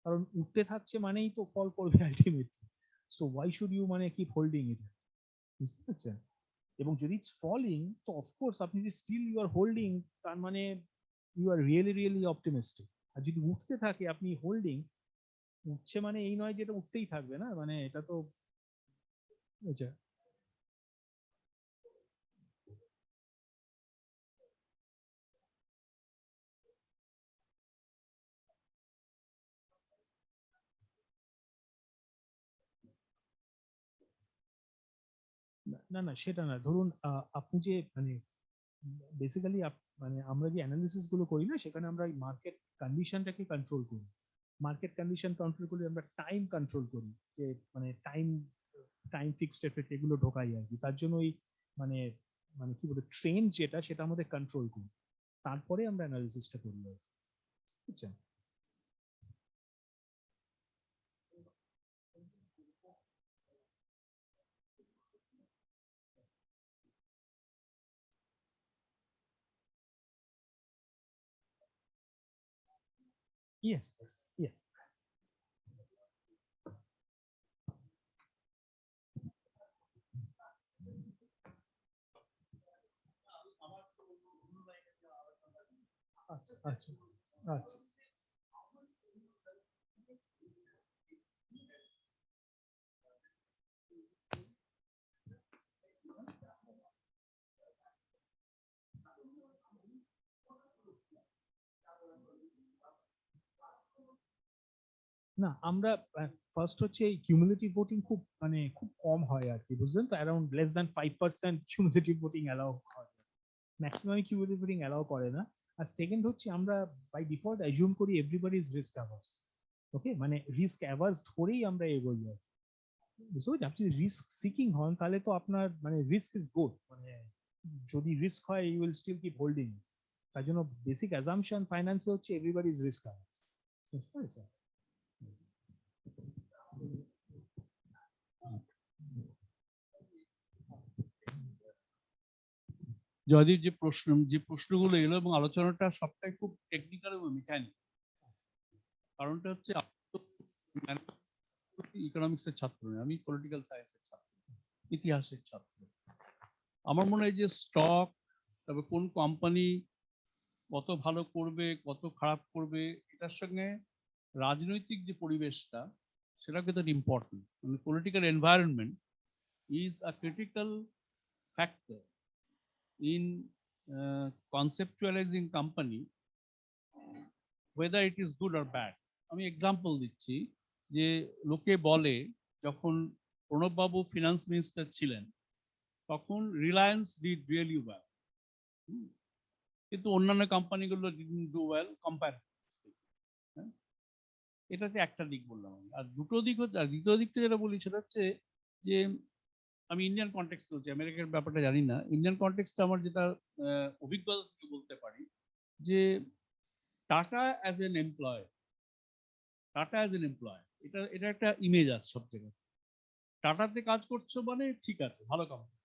কারণ উঠতে থাকছে মানেই তো ফল করবে ultimately. So why should you মানে কিপ হোল্ডিং ইট? বুঝতে পারছেন? এবং যদি ইটস ফলিং, তো অফকোর্স আপনি যদি স্টিল ইউ আর হোল্ডিং, তার মানে you are really really optimistic. আর যদি উঠতে থাকে আপনি হোল্ডিং, উঠছে মানে এই নয় যে এটা উঠতেই থাকবে, না মানে এটা তো আচ্ছা। না না সেটা না, ধরুন আপনি যে মানে বেসিক্যালি মানে আমরা যে অ্যানালিসিস গুলো করি না, সেখানে আমরা মার্কেট কন্ডিশনটাকে কন্ট্রোল করি। মার্কেট কন্ডিশন কন্ট্রোল করি, আমরা টাইম কন্ট্রোল করি, যে মানে টাইম টাইম ফিক্সড এফেক্ট এগুলো ঢোকাই আর কি। তার জন্য ওই মানে মানে কি বলে ট্রেন্ড যেটা, সেটা আমাদের কন্ট্রোল করি, তারপরে আমরা অ্যানালিসিসটা করি আর কি। বুঝছেন? Yes yes yes. আচ্ছা আচ্ছা আচ্ছা। না আমরা ফার্স্ট হচ্ছে এই কিউমুলেটিভ ভোটিং খুব খুব কম হয় আর কি, বুঝলেন তো, around less than 5% cumulative voting allow হয়, ম্যাক্সিমাম কিউমুলেটিভ ভোটিং অ্যালাউ করে না। আর সেকেন্ড হচ্ছে আমরা বাই ডিফল্ট অ্যাজিউম করি এভরিবডি ইজ রিস্ক অ্যাভার্স। ওকে, মানে রিস্ক অ্যাভার্স ধরেই আমরা এগোই আর কি। বুঝতে পারছি, আপনি রিস্ক সিকিং হন তাহলে তো আপনার রিস্ক ইজ গুড, যদি রিস্ক হয় you will still keep holding. তার জন্য বেসিক অ্যাজাম্পশন ফাইন্যান্সে হচ্ছে এভরিবডি ইজ রিস্ক অ্যাভার্স। বুঝতে পেরেছেন? জয়দীপ, যে প্রশ্নগুলো এলো এবং আলোচনাটা সবটাই খুব টেকনিক্যাল এবং মেকানিক। কারণটা হচ্ছে ইকোনমিক্স এর ছাত্র নই, আমি পলিটিক্যাল সায়েন্সের ছাত্র, ইতিহাসের ছাত্র। আমার মনে হয় যে স্টক, তবে কোন কোম্পানি কত ভালো করবে কত খারাপ করবে, এটার সঙ্গে রাজনৈতিক যে পরিবেশটা সেটা কিন্তু ইম্পর্টেন্ট। মানে political environment is a critical factor in conceptualizing company whether it is good or bad. আমি এক্সাম্পল দিচ্ছি যে লোকে বলে যখন প্রণববাবু ফিনান্স মিনিস্টার ছিলেন তখন রিলায়েন্স ডিড রিয়েলি ওয়েল, কিন্তু অন্যান্য কোম্পানিগুলো ডিডন্ট ডু ওয়েল কম্পারেটিভলি। এটাতে একটা দিক বললাম আমি। আর দুটো দিক হচ্ছে, আর দ্বিতীয় দিকটা যেটা বলি সেটা হচ্ছে যে আমি ইন্ডিয়ান কনটেক্সট বলছি, আমেরিকার ব্যাপারটা জানি না। ইন্ডিয়ান কনটেক্সটে আমার যেটা অভিজ্ঞতা থেকে বলতে পারি যে টাটা অ্যাজ এন এমপ্লয়, এটা এটা একটা ইমেজ আছে সব জায়গায়। টাটাতে কাজ করছো মানে ঠিক আছে, ভালো কোম্পানি।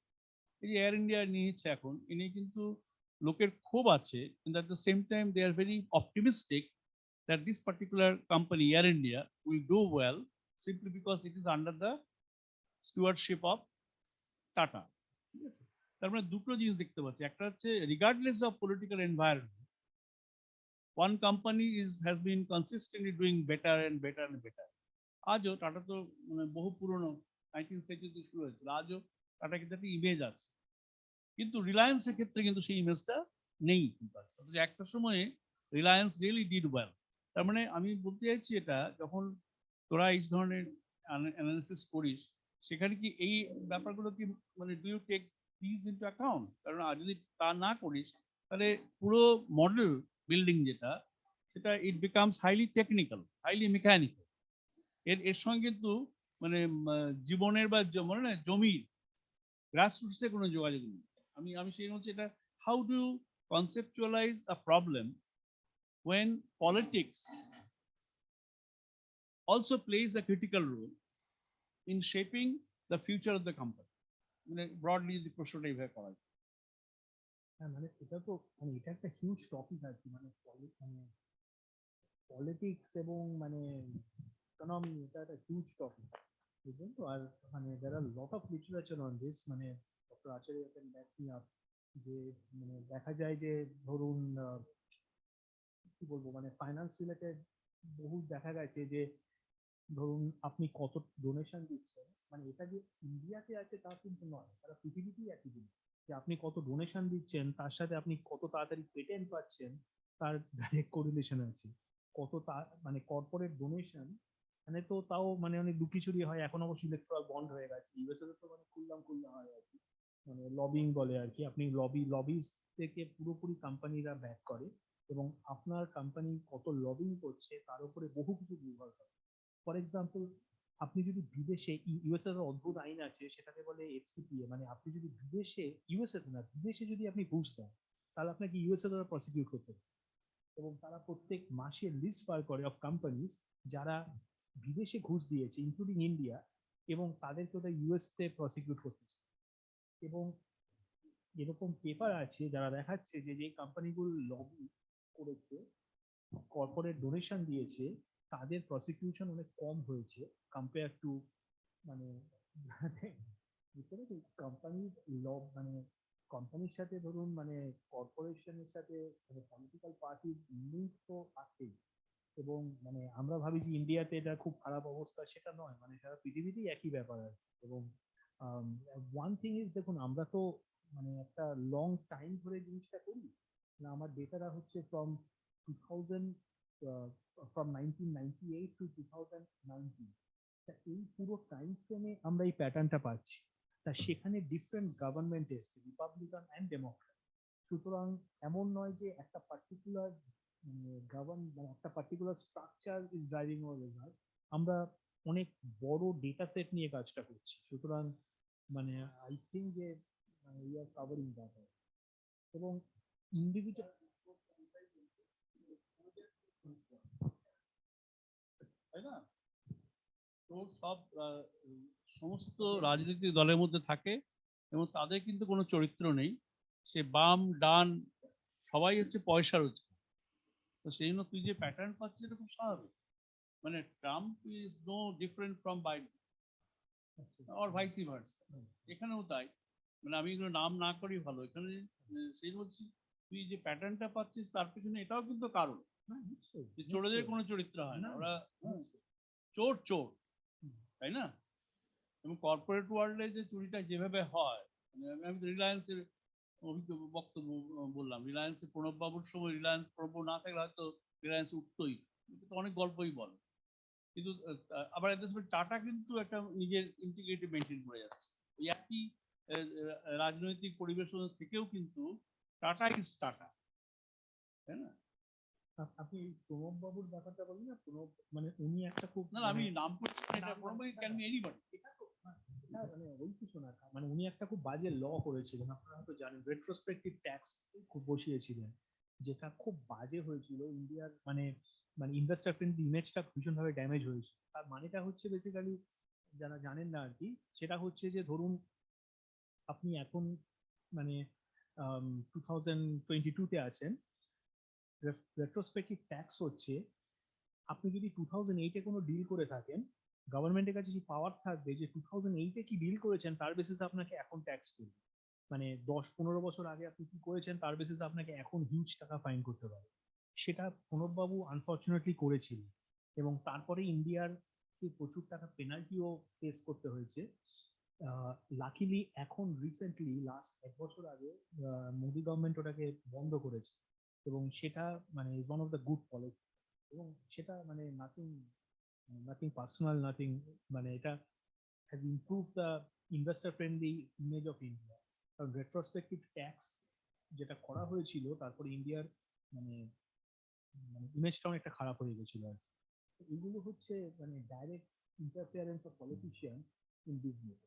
এই যে এয়ার ইন্ডিয়া নিয়েছে এখন, এ নিয়ে কিন্তু লোকের ক্ষোভ আছে, কিন্তু at the same time they are very optimistic that this particular company air India will do well simply because it is under the stewardship of Tata. ঠিক আছে, তার মানে দুটো জিনিস দেখতে পাচ্ছি। একটা হচ্ছে regardless of political environment, one company has been consistently doing better and better and better. আজও টাটা তো মানে বহু পুরনো, 19th সেঞ্চুরিতে শুরু হয়েছিল, আজও টাটা কিন্তু একটা ইমেজ আছে। কিন্তু রিলায়েন্সের ক্ষেত্রে কিন্তু সেই ইমেজটা নেই। কিন্তু একটা সময়ে রিলায়েন্স রিয়েলি ডিড ওয়েল। তার মানে আমি বলতে চাইছি এটা, যখন তোরা এই ধরনের অ্যানালিসিস করিস সেখানে কি এই ব্যাপারগুলো কি মানে do you take this into account? কারণ যদি তা না করিস তাহলে পুরো মডেল বিল্ডিং যেটা, সেটা it becomes highly technical, highly mechanical. এর সঙ্গে কিন্তু মানে জীবনের বা মানে না জমির গ্রাসরুটসে কোনো যোগাযোগ নেই। আমি সেই হচ্ছে এটা, how do conceptualize a problem when politics also plays a critical role in shaping the future of the company? মানে ব্রডলি যদি প্রশ্নটা এইভাবে করা যায়। হ্যাঁ, এটা তো এটা একটা হিউজ টপিক আর কি, পলিটিক্স এবং ইকোনমি, এটা একটা হিউজ টপিক, বুঝলেন তো। আর there are lot of literature on this, doctor Acharya can back me up, যে দেখা যায় যে ধরুন কি বলবো, ফাইন্যান্স রিলেটেড বহু দেখা গেছে যে ধরুন আপনি কত ডোনেশন দিচ্ছেন, এটা যে ইন্ডিয়াতে আছে তা কিন্তু নয়, সারা পৃথিবীতেই একই জিনিস, যে আপনি কত ডোনেশন দিচ্ছেন তার সাথে আপনি কত তাড়াতাড়ি পেটেন্ট পাচ্ছেন তার ডাইরেক্ট কোরিলেশন আছে। কত কর্পোরেট ডোনেশন তো তাও অনেক লুকিচুরি হয়, এখন অবশ্য ইলেকট্রাল বন্ড হয়ে গেছে, ইউএসএ তো খুললাম হয় আর কি, লবিং বলে আর কি, আপনি লবিস থেকে পুরোপুরি কোম্পানিরা ব্যাক করে, এবং আপনার কোম্পানি কত লবিং করছে তার উপরে বহু কিছু নির্ভর করে। ফর এক্সাম্পল, আপনি যদি বিদেশে, ইউএসএ এর অদ্ভুত আইন আছে সেটাকে বলে এফসিপিএ, আপনি যদি বিদেশে, ইউএসএ না বিদেশে যদি আপনি ঘুষ দেন তাহলে আপনাকে ইউএসএ দ্বারা প্রসিকিউট করতে হবে, এবং তারা প্রত্যেক মাসে লিস্ট বার করে অফ কোম্পানিজ যারা বিদেশে ঘুষ দিয়েছে ইনক্লুডিং ইন্ডিয়া, এবং তাদেরকে ওটা ইউএস তে প্রসিকিউট করতেছে। এবং এরকম পেপার আছে যারা দেখাচ্ছে যে যে কোম্পানিগুলো লবি করেছে, কর্পোরেট ডোনেশন দিয়েছে, তাদের প্রসিকিউশন অনেক কম হয়েছে কম্পেয়ার টু কোম্পানির কোম্পানির সাথে ধরুন কর্পোরেশনের সাথে পলিটিক্যাল পার্টির লিঙ্ক তো আছেই, এবং মানে আমরা ভাবি যে ইন্ডিয়াতে এটা খুব খারাপ অবস্থা, সেটা নয়, মানে সারা পৃথিবীতেই একই ব্যাপার আর কি। এবং ওয়ান থিং ইজ, দেখুন আমরা তো মানে একটা লং টাইম ধরে জিনিসটা করি না। আমার ডেটাটা হচ্ছে ফ্রম 2000, ফ্রম 1998 টু 2019, তা এই পুরো টাইম ফ্রেমে আমরা এই প্যাটার্নটা পাচ্ছি। তা সেখানে ডিফারেন্ট গভর্নমেন্ট এসছে, রিপাবলিকান অ্যান্ড ডেমোক্রেট। সুতরাং এমন নয় যে একটা পার্টিকুলার মানে একটা particular structure is driving our result. আমরা অনেক বড় ডেটা সেট নিয়ে কাজটা করছি, সুতরাং মানে আই থিঙ্ক যে উই আর কাভারিং দ্যাট। এবং ইন্ডিভিজুয়াল, তাই না? তো সব সমস্ত রাজনৈতিক দলের মধ্যে থাকে এবং তাদের কিন্তু কোনো চরিত্র নেই। সে বাম ডান সবাই হচ্ছে পয়সা রোজগার। তো সেই জন্য তুই যে প্যাটার্ন পাচ্ছিস এটা খুব স্বাভাবিক। মানে Trump is no different from Biden or vice versa. এখানেও তাই। মানে আমি এগুলো নাম না করেই ভালো। এখানে সেই বলছি, তুই যে প্যাটার্নটা পাচ্ছিস তার পিছনে এটাও কিন্তু কারণ। যে চোরদের কোনো চরিত্র হয় না, ওরা চোর চোর, তাই না? এবং কর্পোরেট ওয়ার্ল্ডে যে চুরিটা যেভাবে হয়, মানে আমি রিলায়েন্সের বক্তব্য বললাম, রিলায়েন্সের প্রণব বাবুর সময় রিলায়েন্স প্রণব না থাকলে হয়তো রিলায়েন্স উঠতই, তো অনেক গল্পই বলে। কিন্তু আবার এদের সময় টাটা কিন্তু একটা নিজের ইন্টিগ্রিটি মেনটেন করে যাচ্ছে। ওই একই রাজনৈতিক পরিবেশ থেকেও কিন্তু টাটা ইজ টাটা, তাই না? আপনি প্রণব বাবুর ব্যাপারটা বলেন না, প্রণব মানে উনি একটা খুব না আমি নাম করছি না, এটা প্রণব ক্যান বি এনিবডি। এটা তো মানে ওই কিছু না, মানে উনি একটা খুব বাজে ল করেছিলেন, আপনারা হয়তো জানেন, রেট্রোস্পেক্টিভ ট্যাক্স খুব বসিয়েছিলেন, যেটা খুব বাজে হয়েছিল। ইন্ডিয়ার মানে মানে ইনভেস্টর ফ্রেন্ডলি ইমেজটা ভীষণভাবে ড্যামেজ হয়েছে। তার মানেটা হচ্ছে বেসিক্যালি, যারা জানেন না আর কি, সেটা হচ্ছে যে ধরুন আপনি এখন মানে 2022-তে আছেন, রেট্রোস্পেক্টিভ ট্যাক্স হচ্ছে আপনি যদি 2008-এ কোনো ডিল করে থাকেন, গভর্নমেন্টের কাছে যে পাওয়ার থাকবে যে 2008-এ কি ডিল করেছেন তার বেসিসে আপনাকে এখন ট্যাক্স করবে। মানে 10-15 বছর আগে আপনি কি করেছেন তার বেসিসে আপনাকে এখন হিউজ টাকা ফাইন করতে পারে। সেটা প্রণববাবু আনফর্চুনেটলি করেছিলেন, এবং তারপরে ইন্ডিয়ার প্রচুর টাকা পেনাল্টিও ফেস করতে হয়েছে। লাকিলি এখন রিসেন্টলি লাস্ট 1 বছর আগে মোদি গভর্নমেন্ট ওটাকে বন্ধ করেছে, এবং সেটা মানে is one of the good policy. এবং সেটা মানে নাথিং পার্সোনাল, নাথিং, মানে এটা has improve the investor friendly image of India. কারণ রেট্রোস্পেক্টিভ ট্যাক্স যেটা করা হয়েছিল, তারপরে ইন্ডিয়ার মানে মানে ইমেজটা অনেকটা খারাপ হয়ে গেছিল আর কি। তো এগুলো হচ্ছে মানে direct interference of politician in business.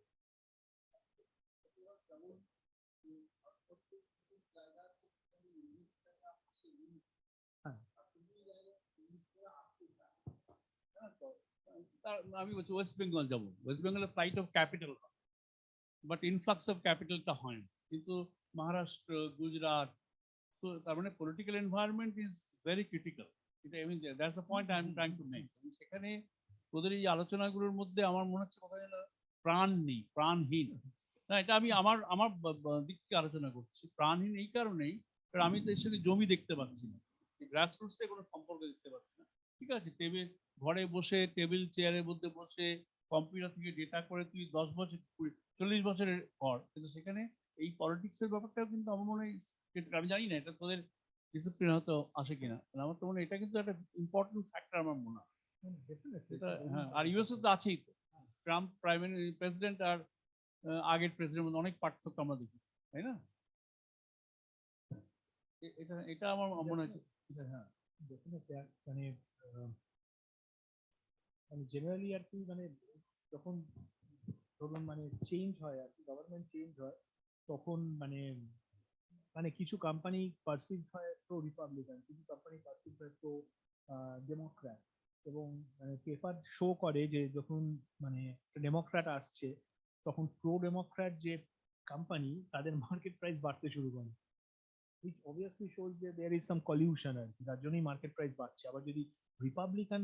হ্যাঁ, আমি বলছি ওয়েস্ট বেঙ্গল যাবো, ওয়েস্ট বেঙ্গলের flight of capital, but influx of ক্যাপিটালটা হয় না। কিন্তু মহারাষ্ট্র, গুজরাট, তো তার মানে political environment is very critical. এটা আমি that's the point I am trying to make. সেখানে তোদের এই আলোচনাগুলোর মধ্যে আমার মনে হচ্ছে কোথায় যেন প্রাণ নেই, প্রাণহীন। না, এটা আমি আমার আমার দিক থেকে আলোচনা করছি। প্রাণহীন এই কারণেই, কারণ আমি তো এর সাথে জমি দেখতে পাচ্ছি না, গ্রাসরুটসে কোনো সম্পর্ক দেখতে পাচ্ছি না। ঠিক আছে, ঘরে বসে টেবিল চেয়ারের মধ্যে বসে কম্পিউটার থেকে ডেটা করে তুই 10 বছর 40 বছরের পর, কিন্তু সেখানে এই পলিটিক্সের ব্যাপারটাও কিন্তু আমার মনে হয়, আমি জানি না এটা তোদের ডিসিপ্লিন হয়তো আসে কিনা, আমার তো মনে হয় এটা কিন্তু একটা ইম্পর্টেন্ট ফ্যাক্টর আমার মনে হয়। হ্যাঁ, আর ইউএসএ তো আছেই তো, ট্রাম্প প্রেসিডেন্ট আর আগের প্রেসিডেন্ট মধ্যে অনেক পার্থক্য আমরা দেখি, তাই না? এটা এটা আমার মনে হচ্ছে। হ্যাঁ, মানে মানে জেনারেলি আর কি, মানে যখন ধরুন মানে চেঞ্জ হয় আর কি, গভর্নমেন্ট চেঞ্জ হয়, তখন মানে মানে কিছু কোম্পানি পারসিভ হয় প্রো রিপাবলিকান, কিছু কোম্পানি পারসিভ হয় প্রো ডেমোক্র্যাট। এবং পেপার শো করে যে যখন মানে ডেমোক্র্যাট আসছে, তখন প্রো ডেমোক্র্যাট যে কোম্পানি তাদের মার্কেট প্রাইস বাড়তে শুরু করে, which obviously shows that there is some collusion আর কি, যার জন্যই মার্কেট প্রাইস বাড়ছে। আবার যদি রিপাবলিকান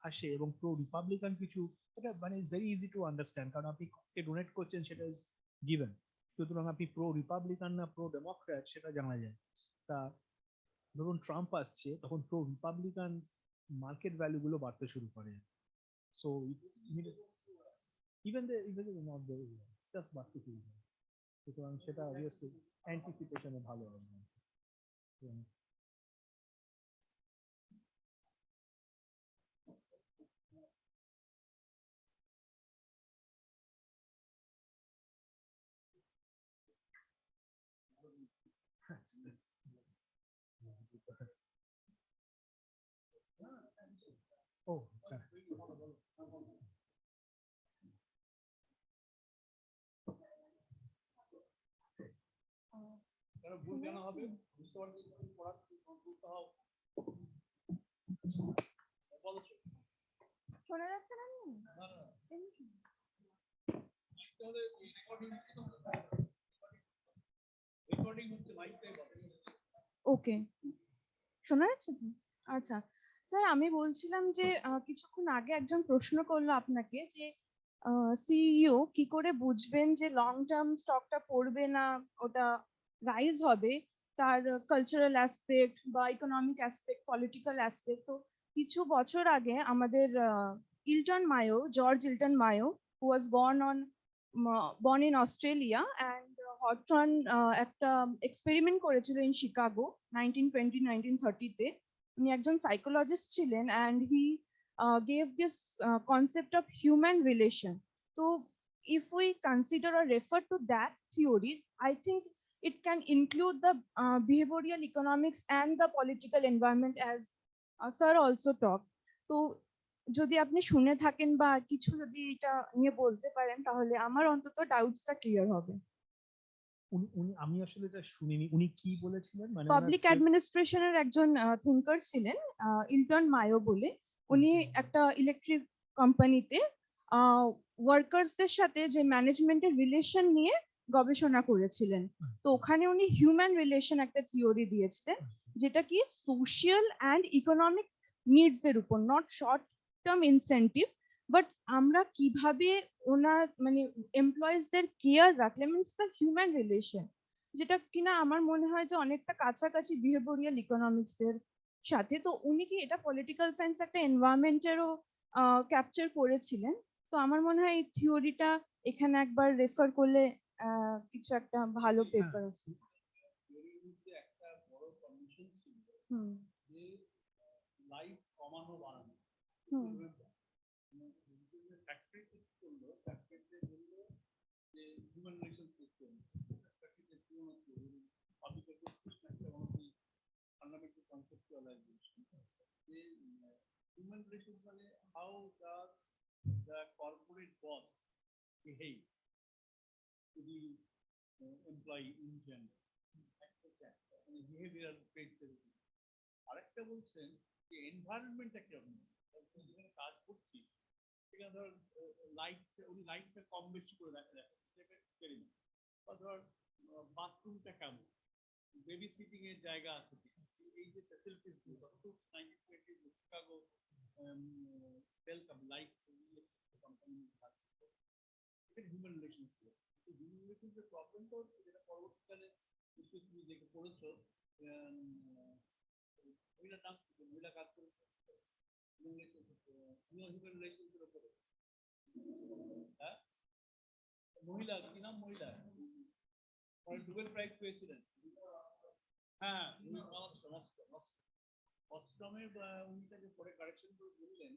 আসে এবং প্রো রিপাবলিকান কিছু, এটা মানে is very easy to understand, কারণ আপনি কাকে ডোনেট করছেন সেটা ইজ গিভেন। সুতরাং আপনি প্রো রিপাবলিকান না প্রো ডেমোক্র্যাট সেটা জানা যায়। তা ধরুন ট্রাম্প আসছে, তখন প্রো রিপাবলিকান মার্কেট ভ্যালু গুলো বাড়তে শুরু করে। সো ইভেন নট জাস্ট বাড়তে শুরু করে, সুতরাং সেটা অবভিয়াসলি অ্যান্টিসিপেশনে ভালো হবে। ও আচ্ছা, ভুল কেন হবে বুঝতে পারছি, পড়াচ্ছি বুঝতে হবে। শোনা যাচ্ছে না? রেকর্ডিং হচ্ছে মাইকটাই বলে। ওকে, শোনা যাচ্ছে তো? আচ্ছা স্যার, আমি বলছিলাম যে কিছুক্ষণ আগে একজন প্রশ্ন করলো আপনাকে যে সিইও কি করে বুঝবেন যে লং টার্ম স্টকটা পড়বে না ওটা রাইজ হবে, তার কালচারাল অ্যাসপেক্ট বা ইকোনমিক অ্যাসপেক্ট, পলিটিক্যাল অ্যাসপেক্ট। তো কিছু বছর আগে আমাদের George Elton Mayo, who was born in Australia, and Hawthorne একটা এক্সপেরিমেন্ট করেছিল ইন শিকাগো 1920-1930 তে। উনি একজন সাইকোলজিস্ট ছিলেন, and he gave this concept of human relation. So if we consider or refer to that theory, I think it can include the behavioral economics and the political environment, as sir also talked. তো যদি আপনি শুনে থাকেন বা কিছু যদি এটা নিয়ে বলতে পারেন, তাহলে আমার অন্তত ডাউটসটা ক্লিয়ার হবে। আমি আসলে এটা শুনিনি, উনি কি বলেছিলেন? মানে পাবলিক অ্যাডমিনিস্ট্রেশনের একজন থিঙ্কার ছিলেন, ইলটন মায়ো বলে। উনি একটা ইলেকট্রিক কোম্পানিতে ওয়ার্কার্সদের সাথে যে ম্যানেজমেন্টের রিলেশন নিয়ে গবেষণা করেছিলেন। তো ওখানে উনি হিউম্যান রিলেশন একটা থিওরি দিয়েছিলেন, যেটা কি সোশিয়াল অ্যান্ড ইকোনমিক নিডস এর উপর, not short term incentive, but আমরা কিভাবে ওনার মানে এমপ্লয়িজদের কেয়ার রাখলে, মিনস দ্য হিউম্যান রিলেশন, যেটা কিনা আমার মনে হয় যে অনেকটা কাছাকাছি বিহেভিয়ারাল ইকোনমিক্স এর সাথে। তো উনি কি এটা পলিটিক্যাল সায়েন্স একটা এনভায়রনমেন্টেরও ক্যাপচার করেছিলেন। তো আমার মনে হয় এই থিওরিটা এখানে একবার রেফার করলে কিছু একটা ভালো পেপার আছে। একটা বড় কন্ডিশন ছিল যে লাইফ কমানো বাড়ানো। ফ্যাক্টরি ঠিক করলো, ফ্যাক্টরিতে বললো যে হিউম্যান রিলেশন সিস্টেম, ফ্যাক্টরিতে পুরোনো ফান্ডামেন্টাল কনসেপ্টুয়ালাইজেশন যে হিউম্যান রিলেশন মানে how does the corporate boss behave to the employee in general, মানে বিহেভিয়ারাল ট্রেটস এর। আরেকটা বলছেন যে এনভায়রনমেন্টটা কিরকম, যেখানে কাজ করছি সেখানে ধর লাইট, উনি লাইটটা কম বেশি করে দেখেন, বা ধর বাথরুমটা কেমন, বেবি সিটিং এর জায়গা আছে, এই যে ফ্যাসিলিটিস গুলো Chicago light company human relations গুলো। হিউম্যান রিলেশনস এর প্রবলেমটা হচ্ছে যেটা পরবর্তীকালে নিশ্চয়ই তুমি দেখে পড়েছো, মহিলা নাম মহিলা কাজ করেছে হিউম্যান রিলেশনস এর উপরে। হ্যাঁ, মহিলা কি নাম, মহিলা নোবেল প্রাইজ পেয়েছিলেন। হ্যাঁ, অষ্টমের উনি তাকে পরে কারেকশন করে বললেন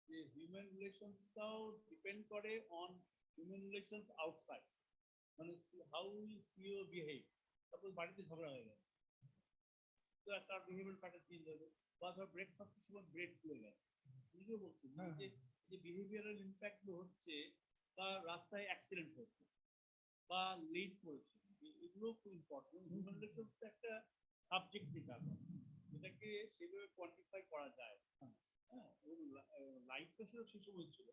যে হিউম্যান রিলেশনসটাও ডিপেন্ড করে অন হিউম্যান রিলেশনস আউটসাইড, মানে how will see you behave. Suppose বাড়িতে ঝগড়া হয়ে গেছে, তো তার বিহেভিয়ার প্যাটার্ন চেঞ্জ হবে, বা ধর ব্রেকফাস্টের সময় ব্রেক খুলে গেছে, নিজেও বলছি যে বিহেভিয়ারাল ইম্প্যাক্ট হচ্ছে, বা রাস্তায় অ্যাক্সিডেন্ট হচ্ছে বা লেট করেছে, এগুলো খুব ইম্পর্টেন্ট। হিউম্যান রিলেশনস একটা সাবজেক্টিভ ব্যাপার, যেটাকে সেভাবে কোয়ান্টিফাই করা যায়। হ্যাঁ, এবং লাইটটা সে সময় ছিল,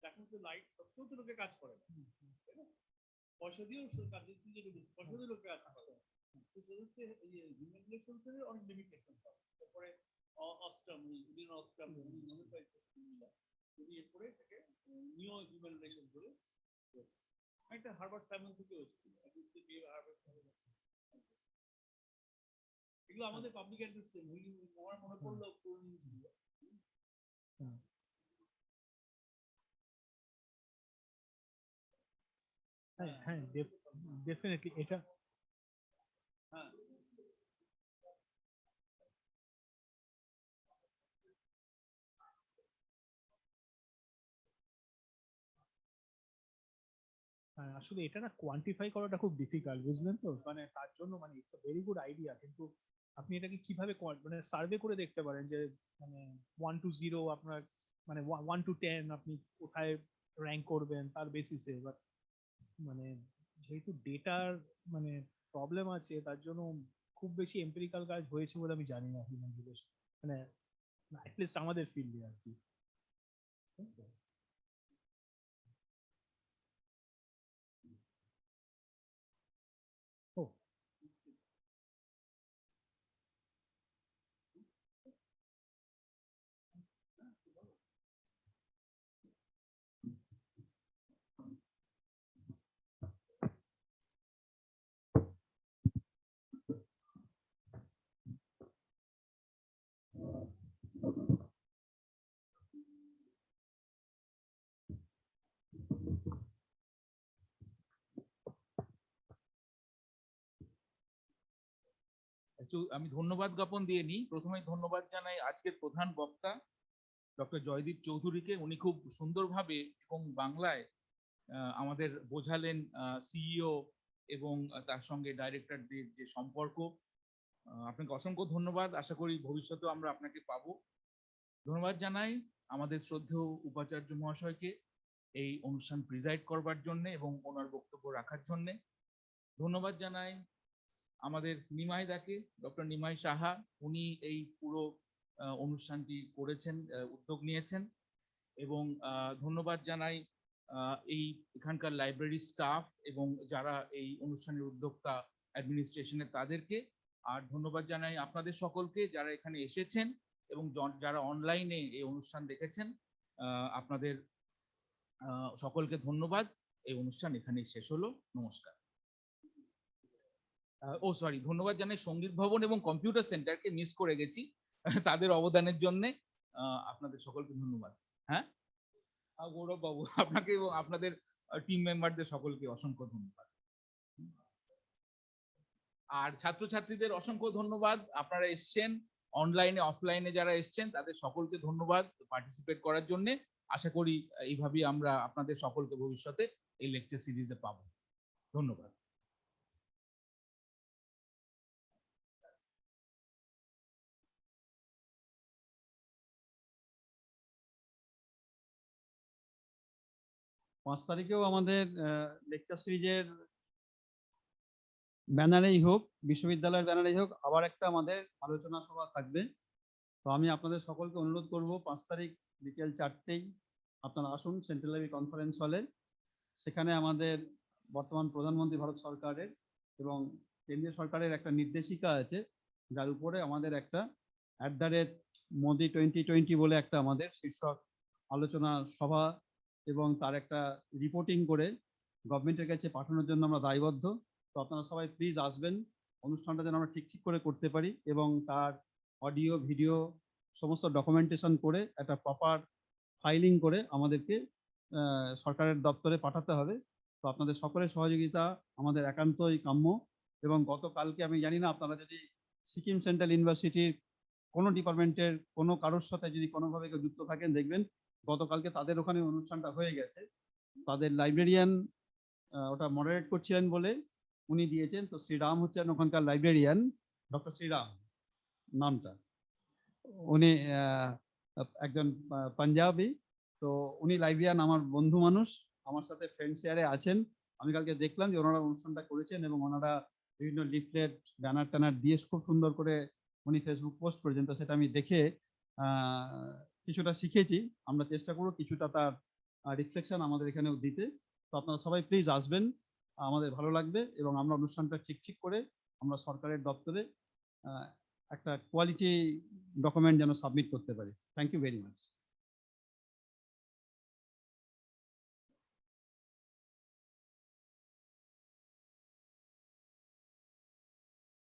এখন তো লাইট সত্ত্বেও তো লোকে কাজ করে, তাই না? পয়সা দিয়েও কাজ, পয়সা দিয়ে লোকে কাজ করে। হচ্ছে হিউম্যান রিলেশনস এর অনেক লিমিটেশন থাকে। তারপরে অস্ট্রাম, যদি এরপরে এটাকে নিও হিউম্যান রিলেশন ধরে একটা হার্ভার্ড সাইমন থেকে হয়েছিল। এগুলো আমাদের পাবলিক অ্যাডমিনিস্ট্রেশন, আমার মনে পড়লো হ্যাঁ হ্যাঁ ডেফিনেটলি এটা হ্যাঁ আসলে এটা না কোয়ান্টিফাই করাটা খুব ডিফিকাল্ট, বুঝলেন তো, মানে তার জন্য মানে it's a very good idea, কিন্তু আপনি এটাকে কিভাবে মানে সার্ভে করে দেখতে পারেন যে মানে 1 to 0 আপনার মানে 1 to 10 আপনি কোথায় র্যাঙ্ক করবেন তার বেসিসে, বাট মানে যেহেতু ডেটার মানে প্রবলেম আছে তার জন্য খুব বেশি এম্পিরিক্যাল কাজ হয়েছে বলে আমি জানি না হিউম্যান রিলেশন, মানে অ্যাটলিস্ট আমাদের ফিল্ডে আর কি। ও আমি ধন্যবাদ জ্ঞাপন দিয়ে নিই। প্রথমে ধন্যবাদ জানাই আজকের প্রধান বক্তা ডক্টর জয়দীপ চৌধুরীকে। উনি খুব সুন্দরভাবে এবং বাংলায় আমাদের বোঝালেন সিইও এবং তার সঙ্গে ডাইরেক্টরদের যে সম্পর্ক। আপনাকে অসংখ্য ধন্যবাদ। আশা করি ভবিষ্যতেও আমরা আপনাকে পাবো। ধন্যবাদ জানাই আমাদের শ্রদ্ধেয় উপাচার্য মহাশয়কে এই অনুষ্ঠান প্রিজাইড করবার জন্য এবং ওনার বক্তব্য রাখার জন্য। ধন্যবাদ জানাই আমাদের নিমাই দাকে, ডক্টর নিমাই সাহা। উনি এই পুরো অনুষ্ঠানটি করেছেন, উদ্যোগ নিয়েছেন। এবং ধন্যবাদ জানাই এই এখানকার লাইব্রেরি স্টাফ এবং যারা এই অনুষ্ঠানের উদ্যোক্তা অ্যাডমিনিস্ট্রেশনের তাদেরকে। আর ধন্যবাদ জানাই আপনাদের সকলকে যারা এখানে এসেছেন এবং যারা অনলাইনে এই অনুষ্ঠান দেখেছেন। আপনাদের সকলকে ধন্যবাদ। এই অনুষ্ঠান এখানেই শেষ হলো। নমস্কার। সরি, ধন্যবাদ জানাই সঙ্গীত ভবন এবং কম্পিউটার সেন্টারকে, মিস করে গেছি তাদের অবদানের জন্য। আপনাদের সকলকে ধন্যবাদ। হ্যাঁ গৌরব বাবু, আপনাকে এবং আপনাদের টিম মেম্বারদের সকলকে অসংখ্য ধন্যবাদ। আর ছাত্রছাত্রীদের অসংখ্য ধন্যবাদ, আপনারা এসছেন অনলাইনে অফলাইনে, যারা এসছেন তাদের সকলকে ধন্যবাদ পার্টিসিপেট করার জন্য। আশা করি এইভাবেই আমরা আপনাদের সকলকে ভবিষ্যতে এই লেকচার সিরিজে পাবো। ধন্যবাদ। পাঁচ তারিখেও আমাদের লেকচার সিরিজের ব্যানারেই হোক, বিশ্ববিদ্যালয়ের ব্যানারেই হোক, আবার একটা আমাদের আলোচনা সভা থাকবে। তো আমি আপনাদের সকলকে অনুরোধ করব 5 তারিখ বিকেল 4টেই আপনারা আসুন সেন্ট্রাল লাইব্রেরি কনফারেন্স হলে। সেখানে আমাদের বর্তমান প্রধানমন্ত্রী ভারত সরকারের এবং কেন্দ্রীয় সরকারের একটা নির্দেশিকা আছে, যার উপরে আমাদের একটা @মোদি 2020 বলে একটা আমাদের শীর্ষক আলোচনা সভা এবং তার একটা রিপোর্টিং করে গভর্নমেন্টের কাছে পাঠানোর জন্য আমরা দায়বদ্ধ। তো আপনারা সবাই প্লিজ আসবেন, অনুষ্ঠানটা যেন আমরা ঠিক করে করতে পারি এবং তার অডিও ভিডিও সমস্ত ডকুমেন্টেশন করে একটা প্রপার ফাইলিং করে আমাদেরকে সরকারের দপ্তরে পাঠাতে হবে। তো আপনাদের সকলের সহযোগিতা আমাদের একান্তই কাম্য। এবং গতকালকে আমি জানি না, আপনারা যদি সিকিম সেন্ট্রাল ইউনিভার্সিটির কোনো ডিপার্টমেন্টের কোনো কারোর সাথে যদি কোনোভাবে কেউ যুক্ত থাকেন, দেখবেন গতকালকে তাদের ওখানে অনুষ্ঠানটা হয়ে গেছে। তাদের লাইব্রেরিয়ান ওটা মডারেট করছিলেন বলে উনি দিয়েছেন। তো শ্রীরাম হচ্ছেন ওখানকার লাইব্রেরিয়ান, ডক্টর শ্রীরাম নামটা। উনি একজন পাঞ্জাবি। তো উনি লাইব্রেরিয়ান, আমার বন্ধু মানুষ, আমার সাথে ফ্রেন্ড শেয়ারে আছেন। আমি কালকে দেখলাম যে ওনারা অনুষ্ঠানটা করেছেন এবং ওনারা বিভিন্ন লিফলেট ব্যানার ট্যানার দিয়ে খুব সুন্দর করে উনি ফেসবুক পোস্ট করেছেন। তো সেটা আমি দেখে কিছুটা শিখেছি। আমরা চেষ্টা করব কিছুটা তার রিফ্লেকশন আমাদের এখানেও দিতে। তো আপনারা সবাই প্লিজ আসবেন, আমাদের ভালো লাগবে এবং আমরা অনুষ্ঠানটা ঠিক করে আমরা সরকারের দপ্তরে একটা কোয়ালিটি ডকুমেন্ট যেন সাবমিট করতে পারি। Thank you very much.